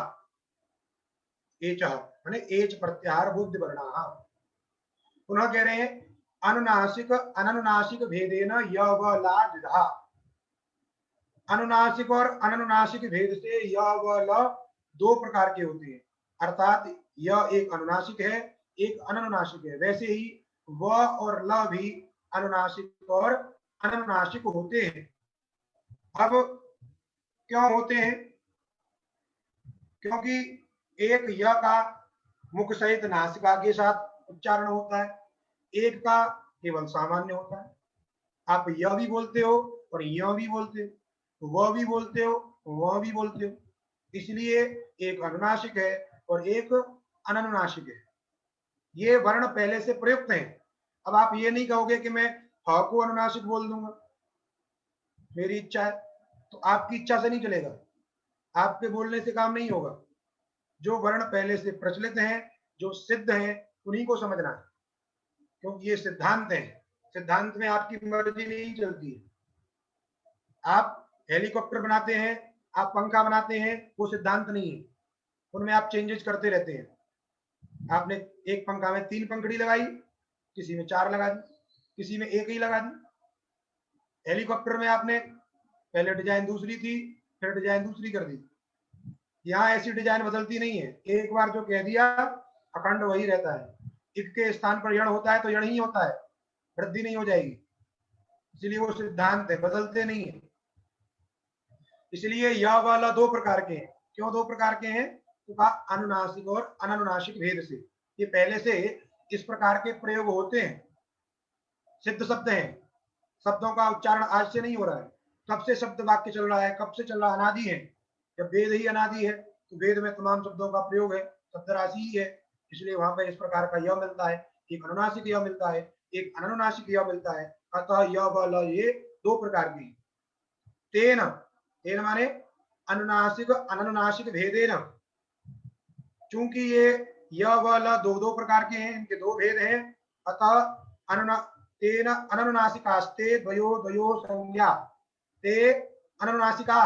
एच माने एच प्रत्याहार बुद्धि वर्णा। पुनः कह रहे हैं अनुनासिक अननुनासिक भेदेन य व ला द्विधा। अनुनासिक और अननुनासिक भेद से य व ल 2 प्रकार के होते हैं, अर्थात य एक अनुनासिक है, एक अननुनासिक है। वैसे ही व और ल भी अनुनासिक और अननुनासिक होते हैं। अब क्यों होते हैं? क्योंकि एक य का मुख सहित नासिका के साथ उच्चारण होता है, एक का केवल सामान्य होता है। आप य भी बोलते हो और य भी बोलते हो, वह भी बोलते हो, वह भी बोलते हो, इसलिए एक अनुनासिक है और एक अननुनासिक है। ये वर्ण पहले से प्रयुक्त हैं। अब आप ये नहीं कहोगे कि मैं ह को अनुनासिक बोल दूंगा, मेरी इच्छा है, तो आपकी इच्छा से नहीं चलेगा। आपके बोलने से काम नहीं होगा। जो वर्ण पहले से प्रचलित हैं, जो सिद्ध हैं, उन्हीं को समझना है, क्योंकि ये सिद्धांत है। सिद्धांत में आपकी मर्जी नहीं चलती है। आप हेलीकॉप्टर बनाते हैं, आप पंखा बनाते हैं, वो सिद्धांत नहीं है, उनमें आप चेंजेस करते रहते हैं। आपने एक पंखा में 3 पंखड़ी लगाई, किसी में 4 लगा दी, किसी में 1 ही लगा दी। हेलीकॉप्टर में आपने पहले डिजाइन दूसरी थी, फिर डिजाइन दूसरी कर दी। यहाँ ऐसी डिजाइन बदलती नहीं है, एक बार जो कह दिया अखंड वही रहता है। इक के स्थान पर यण होता है तो यण ही होता है, वृद्धि नहीं हो जाएगी। इसलिए वो सिद्धांत है, बदलते नहीं है। इसलिए यह वाला 2 प्रकार के हैं। क्यों 2 प्रकार के हैं? तो कहा अनुनासिक और अननुनासिक भेद से। ये पहले से इस प्रकार के प्रयोग होते हैं, सिद्ध शब्द हैं। शब्दों का उच्चारण आज से नहीं हो रहा है, कब से शब्द वाक्य चल रहा है, कब से चल रहा, अनादि है। जब वेद ही अनादि है तो वेद में तमाम शब्दों का प्रयोग है, शब्द राशि ही है। इसलिए वहां पर इस प्रकार का यह मिलता है, एक अनुनासिक यह मिलता है, एक अननुनासिक यह मिलता है। अतः यह वाला ये 2 प्रकार के। तेन, तेन माने अनुनासिक अननुनासिक भेदेन। चूंकि ये यह वाला 2 प्रकार के हैं, इनके 2 भेद हैं, अतः तेन अननुनासिकास्ते द्वयो द्वयो संज्ञा। ते अनुनासिका,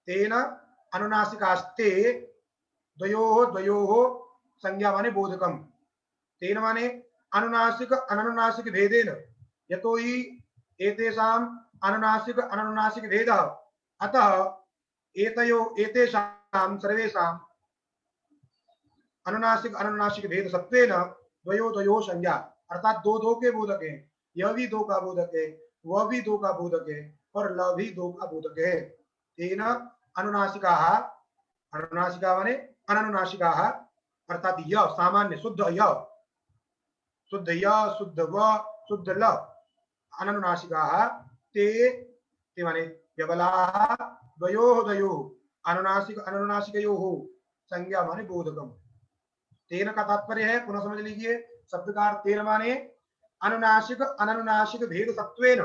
तेन अनुनासिकास्ते द्वयोः द्वयोः संज्ञा माने बोधकम। तेन माने अनुनासिक अननुनासिक भेदेन, यतो हि एतेषाम् अनुनासिक अननुनासिक भेदः, अतः एतेषां सर्वेषाम् अनुनासिक अननुनासिक भेद सत्वेन द्वयो द्वयो संज्ञा। अर्थात 2 के बोधक है, यह भी 2 का बोधक है, वह भी 2 का बोधक है, और ल भी 2 का बोधक है। तेन अनुनासिकाः, अनुनासिका माने अननुनासिकाः, अर्थात यह सामान्य शुद्ध य, शुद्ध य, शुद्ध व, शुद्ध ल, अननुनासिकाः ते माने यबलाः द्वयोः द्वयोः अनुनासिक अननुनासिकयोः संज्ञा माने बोधकम। तेन का तात्पर्य है, पुनः समझ लीजिए, शब्दकार तेन माने अनुनासिक अननुनासिक भेद सत्वेन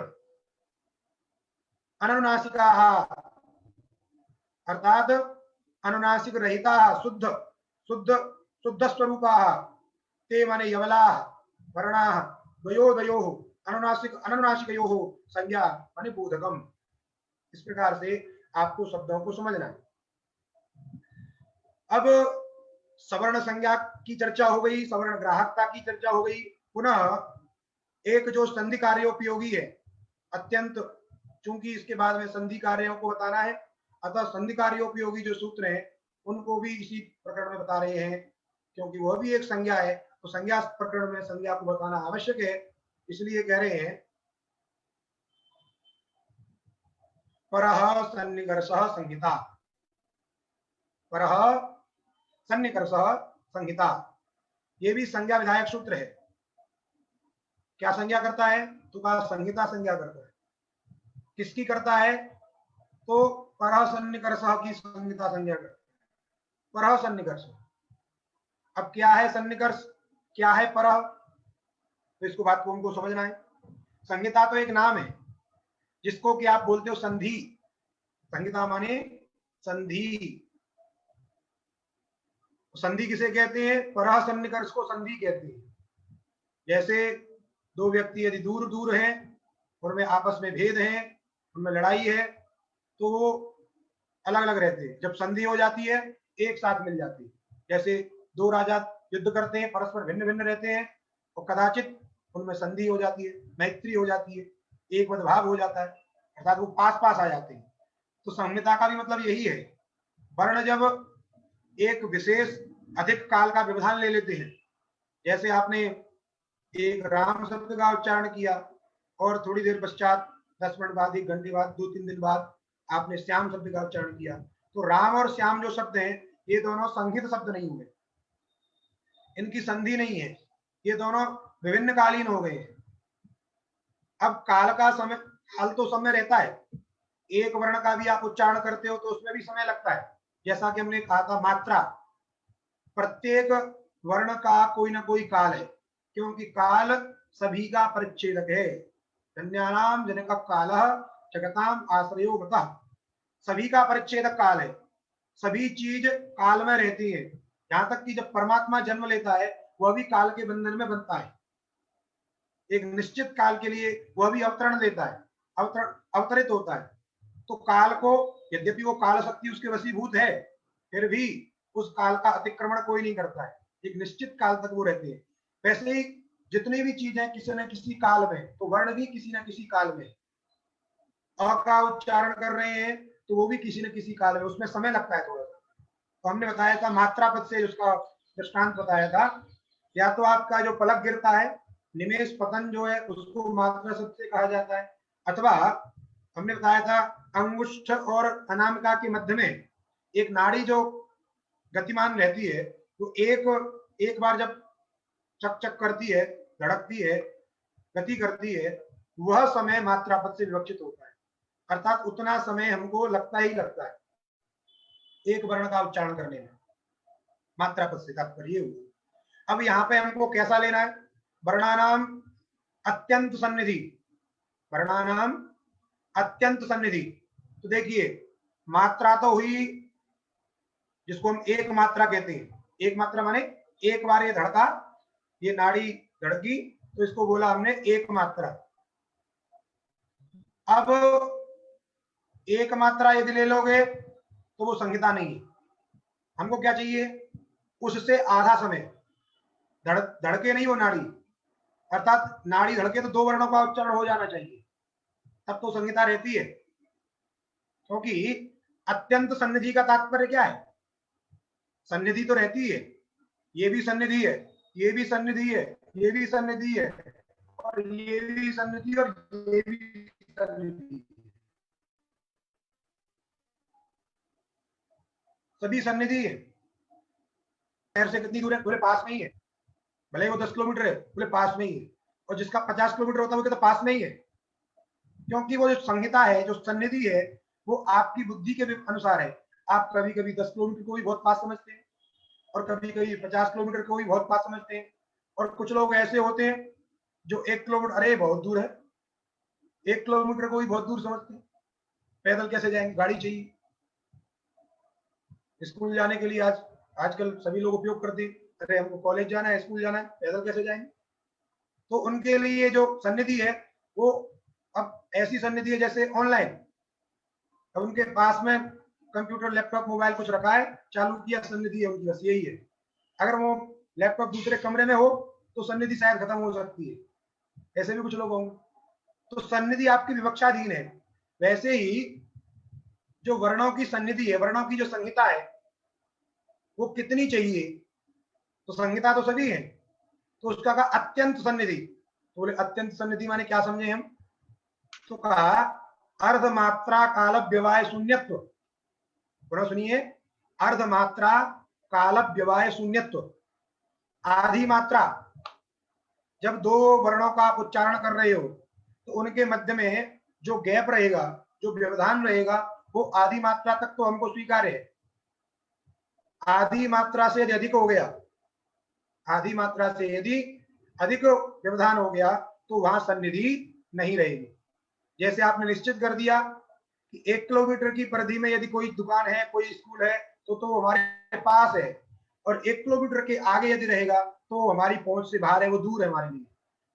अननुनासिकाः, अर्थात अनुनासिक रहिताः शुद्ध शुद्ध शुद्ध स्वरूपाः, ते माने यवलाः वर्णाः द्वयो द्वयोः अनुनासिक अननुनासिकयोः संज्ञा माने बोधकम। इस प्रकार से आपको शब्दों को समझना है। अब सवर्ण संज्ञा की चर्चा हो गई, सवर्ण ग्राहकता की चर्चा हो गई। पुनः एक जो संधि कार्योपयोगी है अत्यंत, चूंकि इसके बाद में संधि कार्यों को बताना है, अतः संधि कार्योपयोगी जो सूत्र हैं उनको भी इसी प्रकरण में बता रहे हैं, क्योंकि वह भी एक संज्ञा है। तो संज्ञा प्रकरण में संज्ञा को बताना आवश्यक है, इसलिए कह रहे हैं परः सन्निकर्षः संहिता, परः सन्निकर्षः संहिता, ये भी संज्ञा विधायक सूत्र है। क्या संज्ञा करता है? तो कहा संहिता संज्ञा करता है। किसकी करता है? तो परः सन्निकर्षः की संहिता संज्ञा करता है, परः सन्निकर्ष। अब क्या है सन्निकर्ष, क्या है परः, तो इसको बात को उनको समझना है। संहिता तो एक नाम है जिसको कि आप बोलते हो संधि, संहिता माने संधि। संधि किसे कहते हैं? परः सन्निकर्ष को संधि कहते हैं। जैसे 2 व्यक्ति यदि दूर दूर हैं, उनमें आपस में भेद है, उनमें लड़ाई है, तो वो अलग अलग रहते हैं, जब संधि हो जाती है एक साथ मिल जाती है। जैसे 2 राजा युद्ध करते हैं, परस्पर भिन्न भिन्न रहते हैं, और कदाचित उनमें संधि हो जाती है, मैत्री हो जाती है, एक मदभाव हो जाता है, अर्थात वो पास पास आ जाते हैं। तो संहिता का भी मतलब यही है। वर्ण जब एक विशेष अधिक काल का व्यवधान ले लेते हैं, जैसे आपने एक राम शब्द का उच्चारण किया और थोड़ी देर पश्चात 10 मिनट बाद, 1 घंटे बाद, 2-3 दिन बाद आपने श्याम शब्द का उच्चारण किया, तो राम और श्याम जो शब्द हैं ये दोनों संहित शब्द नहीं हुए, इनकी संधि नहीं है, ये दोनों विभिन्न कालीन हो गए हैं। अब काल का समय, काल तो समय रहता है, एक वर्ण का भी आप उच्चारण करते हो तो उसमें भी समय लगता है। जैसा कि हमने कहा था मात्रा, प्रत्येक वर्ण का कोई ना कोई काल है, क्योंकि काल सभी का परिच्छेदक है। धन्यानाम जनक कालः जगताम आश्रयो गतः, सभी का परिच्छेदक काल है। सभी चीज काल में रहती है। यहां तक कि जब परमात्मा जन्म लेता है वह भी काल के बंधन में बनता है। एक निश्चित काल के लिए वह भी अवतरण लेता है, अवतरित होता है। तो काल को, यद्यपि वो काल शक्ति उसके वशीभूत है, फिर भी उस काल का अतिक्रमण कोई नहीं करता है। एक निश्चित काल तक वो रहते हैं। वैसे ही जितनी भी चीजें किसी न किसी काल में, तो वर्ण भी किसी न किसी काल में। अ का उच्चारण कर रहे हैं तो वो भी किसी न किसी काल में, उसमें समय लगता है थोड़ा सा। तो हमने बताया था मात्रा पद से उसका दृष्टांत बताया था। या तो आपका जो पलक गिरता है, निमेष पतन जो है, उसको मात्रा शब्द से कहा जाता है। अथवा हमने बताया था अंगुष्ठ और अनामिका के मध्य में एक नाड़ी जो गतिमान रहती है, तो एक बार जब चक चक करती है, धड़कती है, गति करती है, वह समय मात्रा पद से विवक्षित होता है। अर्थात उतना समय हमको लगता ही लगता है एक वर्ण का उच्चारण करने में। मात्रा पद से तात्पर्य हुआ। अब यहाँ पे हमको कैसा लेना है? वर्णानाम अत्यंत सन्निधि, वर्णानाम अत्यंत सन्निधि। तो देखिए, मात्रा तो हुई जिसको हम एक मात्रा कहते हैं। एक मात्रा माने एक बार ये धड़का, ये नाड़ी धड़की, तो इसको बोला हमने एक मात्रा। अब एक मात्रा यदि ले लोगे तो वो संहिता नहीं है। हमको क्या चाहिए? उससे आधा समय धड़के नहीं वो नाड़ी, अर्थात नाड़ी धड़के तो दो वर्णों का उच्चारण हो जाना चाहिए, तब तो संहिता रहती है। क्योंकि अत्यंत सन्निधि का तात्पर्य क्या है? सन्निधि तो रहती है, ये भी सन्निधि है, ये भी सन्निधि है, ये भी सन्निधि है, और ये भी सन्निधि, और ये भी सन्निधि, सभी सन्निधि है। शहर से कितनी दूर है? बोले पास में ही है। भले वो 10 किलोमीटर है, बोले पास में ही है। और जिसका 50 किलोमीटर होता है वो तो पास में ही है। क्योंकि वो जो संहिता है, जो सन्निधि है, वो आपकी बुद्धि के अनुसार है। आप कभी कभी 10 किलोमीटर को भी बहुत पास समझते हैं, और कभी कभी 50 किलोमीटर को भी बहुत पास समझते हैं। और कुछ लोग ऐसे होते हैं जो 1 किलोमीटर, अरे बहुत दूर है, 1 किलोमीटर को भी बहुत दूर समझते हैं। पैदल कैसे जाएंगे? गाड़ी चाहिए। स्कूल जाने के लिए आजकल सभी लोग उपयोग करते हैं, अरे हमको कॉलेज जाना है, स्कूल जाना है, पैदल कैसे जाएंगे? तो उनके लिए जो सन्निधि है वो अब ऐसी सन्निधि है जैसे ऑनलाइन। अब उनके पास में कंप्यूटर, लैपटॉप, मोबाइल कुछ रखा है, चालू किया, सन्निधि है उनकी, बस यही है। अगर वो लैपटॉप दूसरे कमरे में हो तो सन्निधि शायद खत्म हो सकती है। ऐसे भी कुछ लोग होंगे। तो सन्निधि आपकी विवक्षाधीन है। वैसे ही जो वर्णों की सन्निधि है, वर्णों की जो संहिता है, वो कितनी चाहिए? तो संहिता तो सभी है, तो उसका कहा अत्यंत सन्निधि। तो बोले अत्यंत सन्निधि माने क्या समझे हम? तो कहा अर्धमात्रा काल व्यवाय शून्यत्व। थोड़ा सुनिए, अर्धमात्रा काल व्यवाय शून्यत्व। आधी मात्रा, जब दो वर्णों का आप उच्चारण कर रहे हो तो उनके मध्य में जो गैप रहेगा, जो व्यवधान रहेगा, वो आधी मात्रा तक तो हमको स्वीकार है। आधी मात्रा से यदि अधिक हो गया, आधी मात्रा से यदि अधिक व्यवधान हो गया तो वहां सन्निधि नहीं रहेगी। जैसे आपने निश्चित कर दिया कि 1 किलोमीटर की परिधि में यदि कोई दुकान है, कोई स्कूल है, तो हमारे पास है, और 1 किलोमीटर के आगे यदि रहेगा तो हमारी पहुंच से बाहर है, वो दूर है हमारे लिए।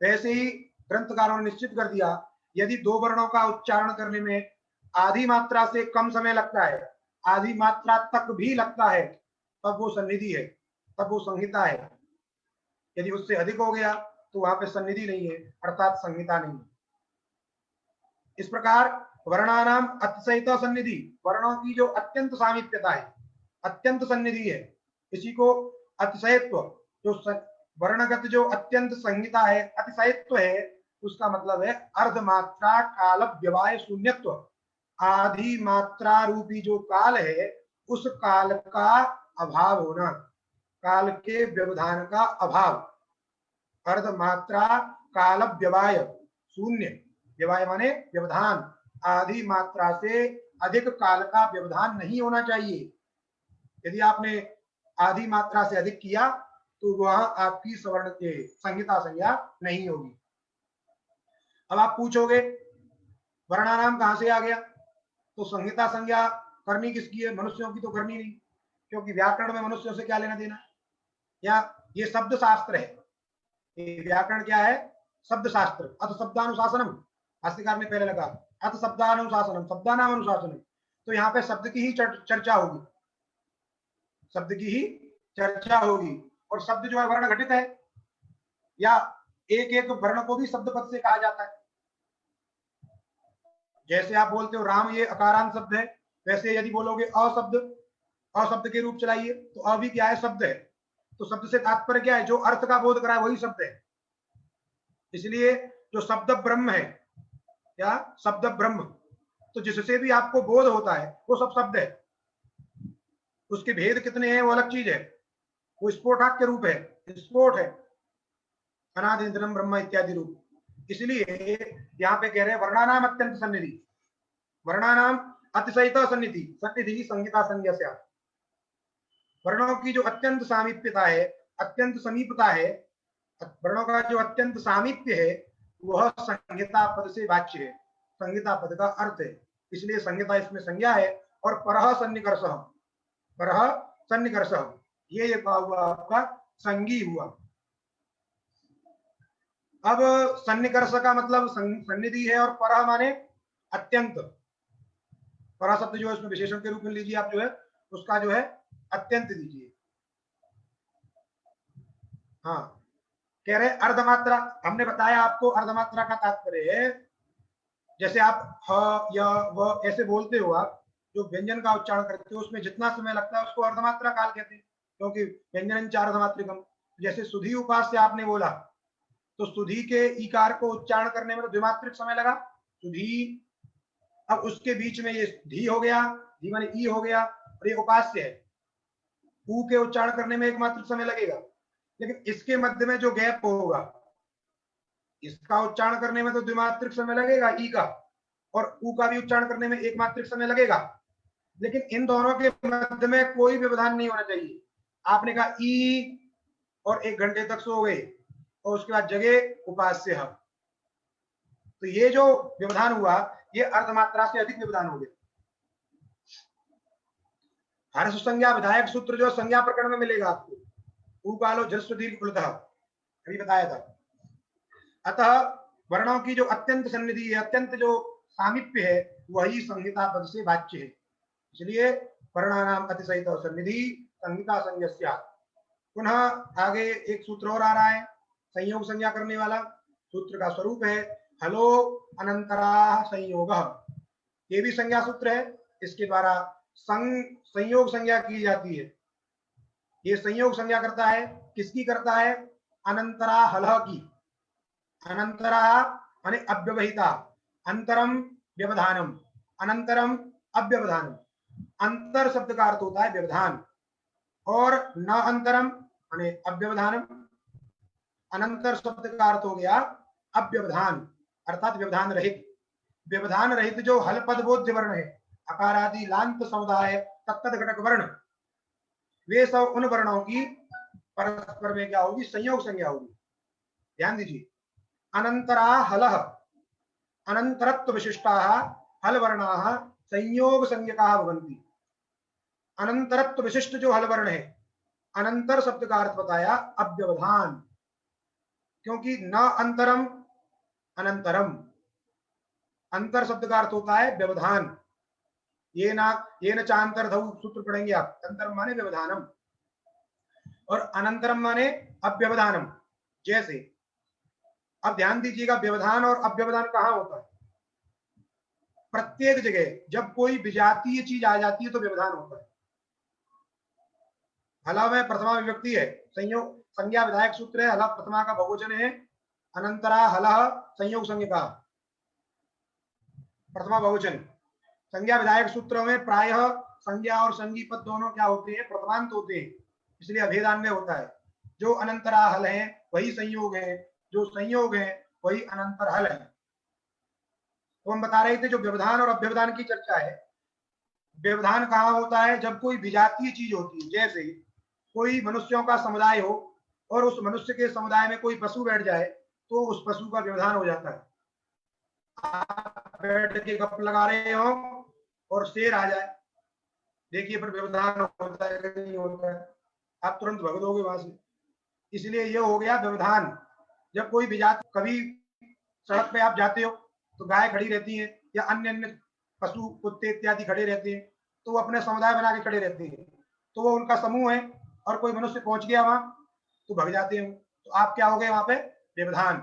वैसे ही ग्रंथकारों ने निश्चित कर दिया, यदि दो वर्णों का उच्चारण करने में आधी मात्रा से कम समय लगता है, आधी मात्रा तक भी लगता है, तब वो सन्निधि है, तब वो संहिता है। यदि उससे अधिक हो गया तो वहां पे सन्निधि नहीं है, अर्थात संहिता नहीं है। इस प्रकार वर्णानाम अतिशयित सन्निधि, वर्णों की जो अत्यंत सामीप्यता है, अत्यंत सन्निधि है, इसी को अतिशयत्व, जो वर्णगत जो अत्यंत संहिता है, अतिशयत्व है, उसका मतलब है अर्धमात्रा काल व्यवाय शून्यत्व। आधी मात्रा रूपी जो काल है, उस काल का अभाव होना, काल के व्यवधान का अभाव। अर्धमात्रा काल व्यवाय शून्य, व्यवाय माने व्यवधान, आधी मात्रा से अधिक काल का व्यवधान नहीं होना चाहिए। यदि आपने आधी मात्रा से अधिक किया तो वह आपकी सवर्ण के संहिता संज्ञा नहीं होगी। अब आप पूछोगे वर्णानाम कहां से आ गया? तो संहिता संज्ञा करनी किसकी है? मनुष्यों की तो करनी नहीं, क्योंकि व्याकरण में मनुष्यों से क्या लेना देना। या ये शब्द शास्त्र है, ये व्याकरण क्या है? शब्द शास्त्र। अथ शब्दानुशासनम, भाष्यकार ने पहले लगा अथ शब्दानुशासनम, शब्दानाम अनुशासनम। तो यहाँ पे शब्द की ही चर्चा होगी, शब्द की ही चर्चा होगी। और शब्द जो है वर्ण घटित है, या एक एक वर्ण को भी शब्द पद से कहा जाता है। जैसे आप बोलते हो राम, ये अकारांत शब्द है, वैसे यदि बोलोगे अशब्द, अशब्द के रूप चलाइए, तो अ भी क्या है? शब्द है। तो शब्द से तात्पर्य क्या है? जो अर्थ का बोध कराए वही शब्द है। इसलिए जो शब्द ब्रह्म है, क्या शब्द ब्रह्म, तो जिससे भी आपको बोध होता है वो सब शब्द है। उसके भेद कितने हैं वो अलग चीज है, वो स्फोटाक के रूप है, स्फोट है, अनादितरम ब्रह्म इत्यादि रूप। इसलिए यहाँ पे कह रहे हैं वर्णानाम अत्यंत सन्निधि, वर्णानाम अतिशयित सन्निधि, सन्निधि संहिता संज्ञा से। वर्णों की जो अत्यंत सामीप्यता है, अत्यंत समीपता है, वर्णों का जो अत्यंत सामीप्य है, वह संहिता पद से वाच्य है, संहिता पद का अर्थ है। इसलिए संहिता इसमें संज्ञा है। और परह सन्निकर्ष, परह सन्निकर्ष, ये हुआ आपका संगी हुआ। अब सन्निकर्ष का मतलब सन्निधि है, और परह माने अत्यंत। परह शब्द जो है उसमें विशेषण के रूप में लीजिए आप, जो है उसका जो है अत्यंत दीजिए। हाँ, कह रहे अर्धमात्रा, हमने बताया आपको अर्धमात्रा का तात्पर्य है, जैसे आप ह या व ऐसे बोलते हो, आप जो व्यंजन का उच्चारण करते हो उसमें जितना समय लगता है उसको अर्धमात्रा काल कहते हैं, क्योंकि व्यंजन चार अर्धमात्रिकम। जैसे सुधी उपास से आपने बोला, तो सुधी के ईकार को उच्चारण करने में तो द्विमात्रिक समय लगा, सुधी। अब उसके बीच में ये धी हो गया, धी माने ई हो गया, और ये उपास्य है, ऊ के उच्चारण करने में एक मात्र समय लगेगा। लेकिन इसके मध्य में जो गैप होगा, इसका उच्चारण करने में तो द्विमात्रिक समय लगेगा ई का, और ऊ का भी उच्चारण करने में एक मात्रिक समय लगेगा। लेकिन इन दोनों के मध्य में कोई व्यवधान नहीं होना चाहिए। आपने कहा ई और 1 घंटे तक सो गए, और उसके बाद जगे उपास्य, तो ये जो व्यवधान हुआ ये अर्धमात्रा से अधिक व्यवधान हो गया। हर्ष संज्ञा विधायक सूत्र जो संज्ञा प्रकरण में मिलेगा आपको, उकालो जस्व दीर्घ उलतः, अभी बताया था। अतः वर्णों की जो अत्यंत सन्निधि है, अत्यंत जो सामीप्य है, वही संहिता पद से वाच्य है। इसलिए वर्णानाम अतिशयित सन्निधि संहिता संज्ञा। पुनः आगे एक सूत्र और आ रहा है संयोग संज्ञा करने वाला। सूत्र का स्वरूप है हलो अनंतरा संयोग, ये भी संज्ञा सूत्र है। इसके द्वारा संयोग संज्ञा की जाती है। ये संयोग संज्ञा करता है, किसकी करता है? अनंतरा हलह की। अनंतरा माने अव्यवहिता, अंतरम व्यवधानम, अनंतरम अव्यवधानम। अंतर शब्द का अर्थ होता है व्यवधान, और न अंतरम माने अव्यवधानम, अनंतर शब्द का अर्थ हो गया अव्यवधान, अर्थात व्यवधान रहित। व्यवधान रहित जो हल पद बोध्य वर्ण है, अकार आदि लांत समुदाय तत्त घटक वर्ण, वे सब उन वर्णों की परस्पर में क्या होगी? संयोग संज्ञा होगी। ध्यान दीजिए, अनंतरा हलः, अनंतरत्व विशिष्टाः हल वर्णाः संयोग संज्ञकाः भवन्ति। अनंतरत्व विशिष्ट जो हल वर्ण है, अनंतर शब्द का अर्थ बताया अव्यवधान, क्योंकि न अंतरम अनंतरम, अंतर शब्द का अर्थ होता है व्यवधान। ये न चांतर धौ सूत्र पढ़ेंगे आप, अंतर माने व्यवधानम और अनंतरम माने अव्यवधानम। जैसे अब ध्यान दीजिएगा, व्यवधान और अव्यवधान कहाँ होता है? प्रत्येक जगह जब कोई विजातीय चीज आ जाती है तो व्यवधान होता है। हला में प्रथमा विभक्ति है, संयोग संज्ञा विधायक सूत्र है, हला प्रथमा का बहुवचन है, अनंतरा हलः संयोग संज्ञा प्रथमा बहुवचन। संज्ञा विधायक सूत्रों में प्रायः संज्ञा और संगी पद दोनों क्या होते हैं? प्रथमांत होते हैं, इसलिए अभेदान्वय होता है। जो अनंतरा हल है वही संयोग है, जो संयोग है वही अनंतर हल है। तो हम बता रहे थे जो व्यवधान और अव्यवधान की चर्चा है। व्यवधान कहाँ होता है? जब कोई विजातीय चीज होती है, जैसे कोई मनुष्यों का समुदाय हो और उस मनुष्य के समुदाय में कोई पशु बैठ जाए तो उस पशु का व्यवधान हो जाता है। आप बैठ के गप लगा रहे हो और शेर आ जाए देखिए फिर व्यवधान होता है कि नहीं होता है, आप तुरंत भग दोगे वहां से। इसलिए ये हो गया व्यवधान। जब कोई विजाति, कभी सड़क पे आप जाते हो तो गाय खड़ी रहती है या अन्य अन्य पशु कुत्ते इत्यादि खड़े रहते हैं, तो वो अपने समुदाय बना के खड़े रहते हैं, तो वो उनका समूह है और कोई मनुष्य पहुंच गया वहां तो भग जाते हैं। तो आप क्या हो गए वहां पे, व्यवधान।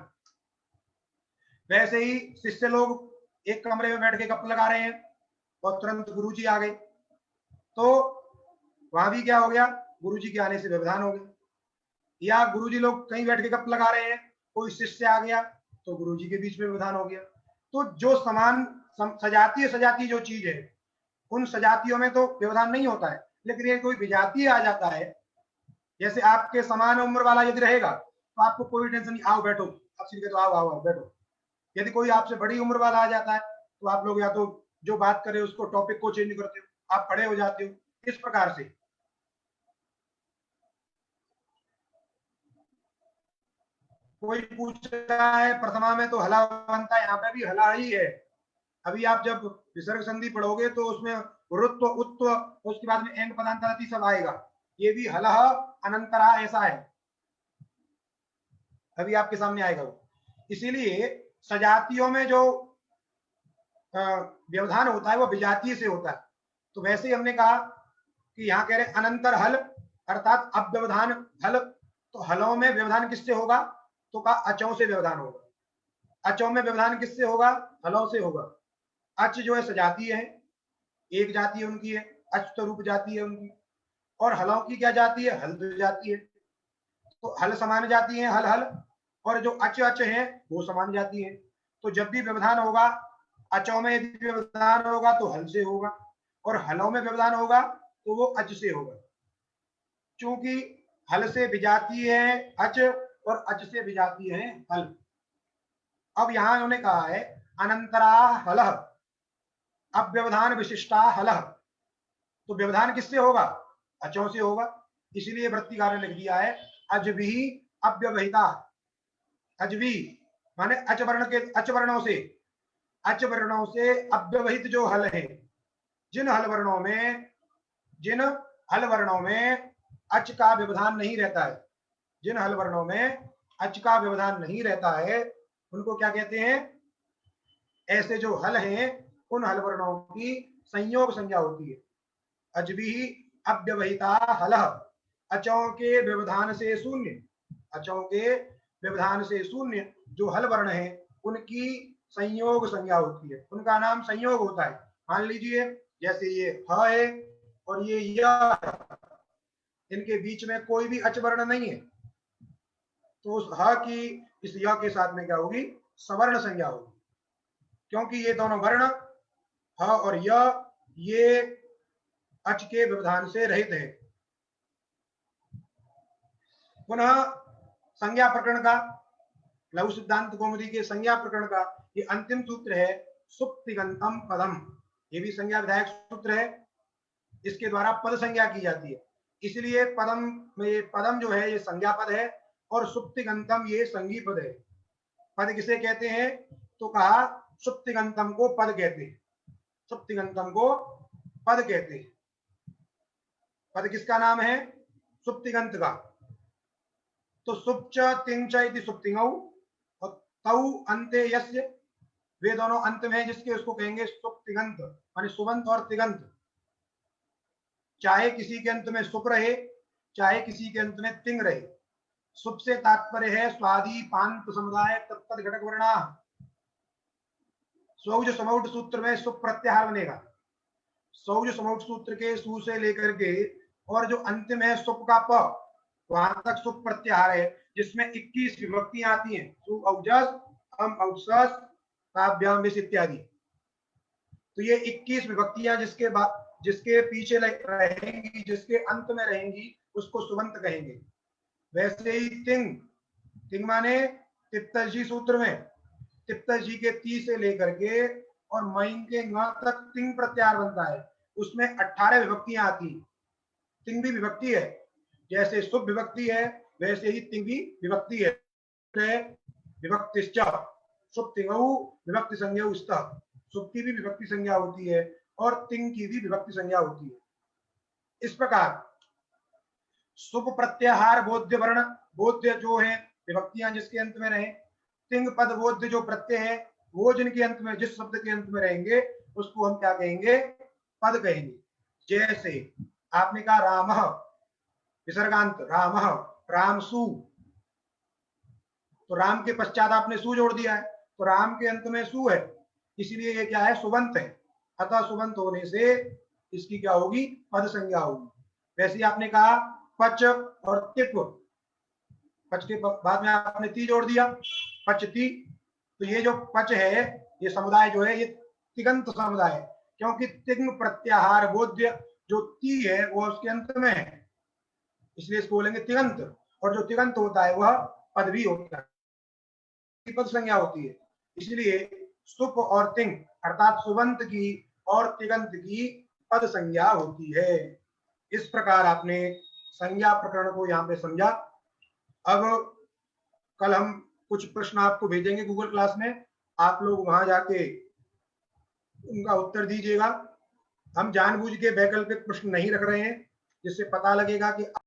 वैसे ही शिष्य लोग एक कमरे में बैठ के गप लगा रहे हैं और तुरंत गुरुजी आ गए, तो वहां भी क्या हो गया, गुरुजी के आने से व्यवधान हो गया। या गुरुजी लोग कहीं बैठ के गप लगा रहे हैं, कोई शिष्य आ गया तो गुरुजी के बीच में व्यवधान हो गया। तो जो समान सजातीय जो चीज है, उन सजातियों में तो व्यवधान नहीं होता है, लेकिन ये कोई विजातीय आ जाता है, जैसे आपके समान उम्र वाला यदि रहेगा तो आपको कोई टेंशन नहीं, आओ बैठो, आप सीधे तो आओ आओ आओ बैठो। यदि कोई आपसे बड़ी उम्र वाला आ जाता है तो आप लोग या तो जो बात करे उसको टॉपिक को चेंज करते हो, आप खड़े हो जाते हो, इस प्रकार से। कोई पूछ रहा है प्रथमा में तो हला बनता है, यहाँ पे भी हला ही है। अभी आप जब विसर्ग संधि पढ़ोगे तो उसमें रुत्व उत्व, उसके बाद में एंग पदांतरति सब आएगा, ये भी हलह अनंतरा ऐसा है, अभी आपके सामने आएगा वो। इसीलिए सजातियों में जो व्यवधान होता है वो विजातीय से होता है। तो वैसे ही हमने कहा कि यहाँ कह रहे अनंतर हल अर्थात अव्यवधान हल, तो हलों में व्यवधान किससे होगा, तो कहा अचों से व्यवधान होगा। अचों में व्यवधान किससे होगा, हलों से होगा। अच जो है सजातीय है, एक जाति है उनकी है, अच तो रूप जाति है उनकी, और हलों की क्या जाति है, हल जाति है। तो हल समान जाति है, हल हल, और जो अच अच है वो समान जाति है। तो जब भी व्यवधान होगा, अचों में यदि व्यवधान होगा तो हल से होगा, और हलों में व्यवधान होगा तो वो अच से होगा। चूंकि हल से विजातीय है अच और अच से विजातीय है हल। अब यहां उन्होंने कहा है अनंतरा हल अव्यवधान विशिष्टा हल, तो व्यवधान किससे होगा, अचों से होगा। इसलिए वृत्तिकार ने लिख दिया है अजभी अव्यवहिता। अजभी माने अच वर्ण के, अच वर्णों से, अच वर्णों से अव्यवहित जो हल है, जिन हल वर्णों में, जिन हल वर्णों में अच का व्यवधान नहीं रहता है, जिन हल वर्णों में अच का व्यवधान नहीं रहता है उनको क्या कहते हैं, ऐसे जो हल हैं उन हल वर्णों की संयोग संज्ञा होती है। अजभी अव्यवहिता हल, अचों के व्यवधान से शून्य, अचों के व्यवधान से शून्य जो हल वर्ण है उनकी संयोग संज्ञा होती है, उनका नाम संयोग होता है। मान लीजिए जैसे ये ह है और ये य, इनके बीच में कोई भी अच वर्ण नहीं है, तो उस ह की इस य के साथ में क्या होगी, सवर्ण संज्ञा होगी, क्योंकि ये दोनों वर्ण ह और य ये अच के व्यवधान से रहित है। पुनः संज्ञा प्रकरण का, लघु सिद्धांत कौमुदी के संज्ञा प्रकरण का ये अंतिम सूत्र है सुप्तिगंतम पदम, ये भी संज्ञा विधायक सूत्र है, इसके द्वारा पद संज्ञा की जाती है। इसलिए पदम में पदम जो है ये संज्ञा पद है और सुप्तिगंतम ये संज्ञी पद है। पद किसे कहते हैं, तो कहा सुप्तिगंतम को पद कहते हैं, सुप्तिगंतम को पद कहते हैं। पद किसका नाम है, सुप्तिगंत का। तो सुप्च तिंच इति सुप्तिंगौ और तौ अंते यस्य, वे दोनों अंत में जिसके उसको कहेंगे सुप्तिगंत, माने सुबंत और तिगंत। चाहे किसी के अंत में सुप रहे, चाहे किसी के अंत में तिंग रहे। सुप से तात्पर्य है स्वादि पांत समुदाय तत्त घटक वर्णा। सौज समौट सूत्र में सुप प्रत्याहार बनेगा। सौज समौट सूत्र के सु से लेकर के और जो अंतिम है सुप का प, वहां तक सुप प्रत्याहार है, जिसमें 21 विभक्तियां आती हैं, सु औजस अम औसस काव्याम विष इत्यादि। तो ये 21 विभक्तियां जिसके बाद, जिसके पीछे रहेंगी, जिसके अंत में रहेंगी, उसको सुबंत कहेंगे। वैसे ही तिंग, तिंग माने तिप्तजी सूत्र में, तिप्तजी के ती से लेकर के और मईन के न तक तिंग प्रत्याहार बनता है, उसमें 18 विभक्तियां आती। तिंग भी विभक्ति है, जैसे शुभ विभक्ति है वैसे ही तिंग भी विभक्ति है। विभक्तिश्च शुभ तिंगौ विभक्ति संज्ञा, शुभ की भी विभक्ति संज्ञा होती है और तिंग की भी विभक्ति संज्ञा होती है। इस प्रकार सुप प्रत्याहार बोध्य वर्ण, बोध्य जो है विभक्तियां जिसके अंत में रहे, तिंग पद बोध्य जो प्रत्यय है वो जिनके अंत में, जिस शब्द के अंत में रहेंगे उसको हम क्या कहेंगे, पद कहेंगे। जैसे आपने कहा राम, विसर्गांत राम, रामसु, तो राम के पश्चात आपने सु जोड़ दिया है, तो राम के अंत में सु है, इसलिए ये क्या है, सुबंत है। अतः सुबंत होने से इसकी क्या होगी, पद संज्ञा होगी। वैसे आपने कहा पच और तिप, पच के बाद में आपने ती जोड़ दिया, पचती, तो ये जो पच है ये समुदाय जो है ये तिगंत समुदाय है, क्योंकि तिग्म प्रत्याहार बोध्य जो ती है वो उसके अंत में है, इसलिए इसको बोलेंगे तिगंत। और जो तिगंत होता है वह पद भी होता है, पद संज्ञा होती है। इसलिए सुप और तिंग अर्थात सुबंत की और तिगंत की पद संज्ञा होती है। इस प्रकार आपने संज्ञा प्रकरण को यहाँ पे समझा। अब कल हम कुछ प्रश्न आपको भेजेंगे गूगल क्लास में, आप लोग वहां जाके उनका उत्तर दीजिएगा। हम जानबूझ के वैकल्पिक प्रश्न नहीं रख रहे हैं, जिससे पता लगेगा कि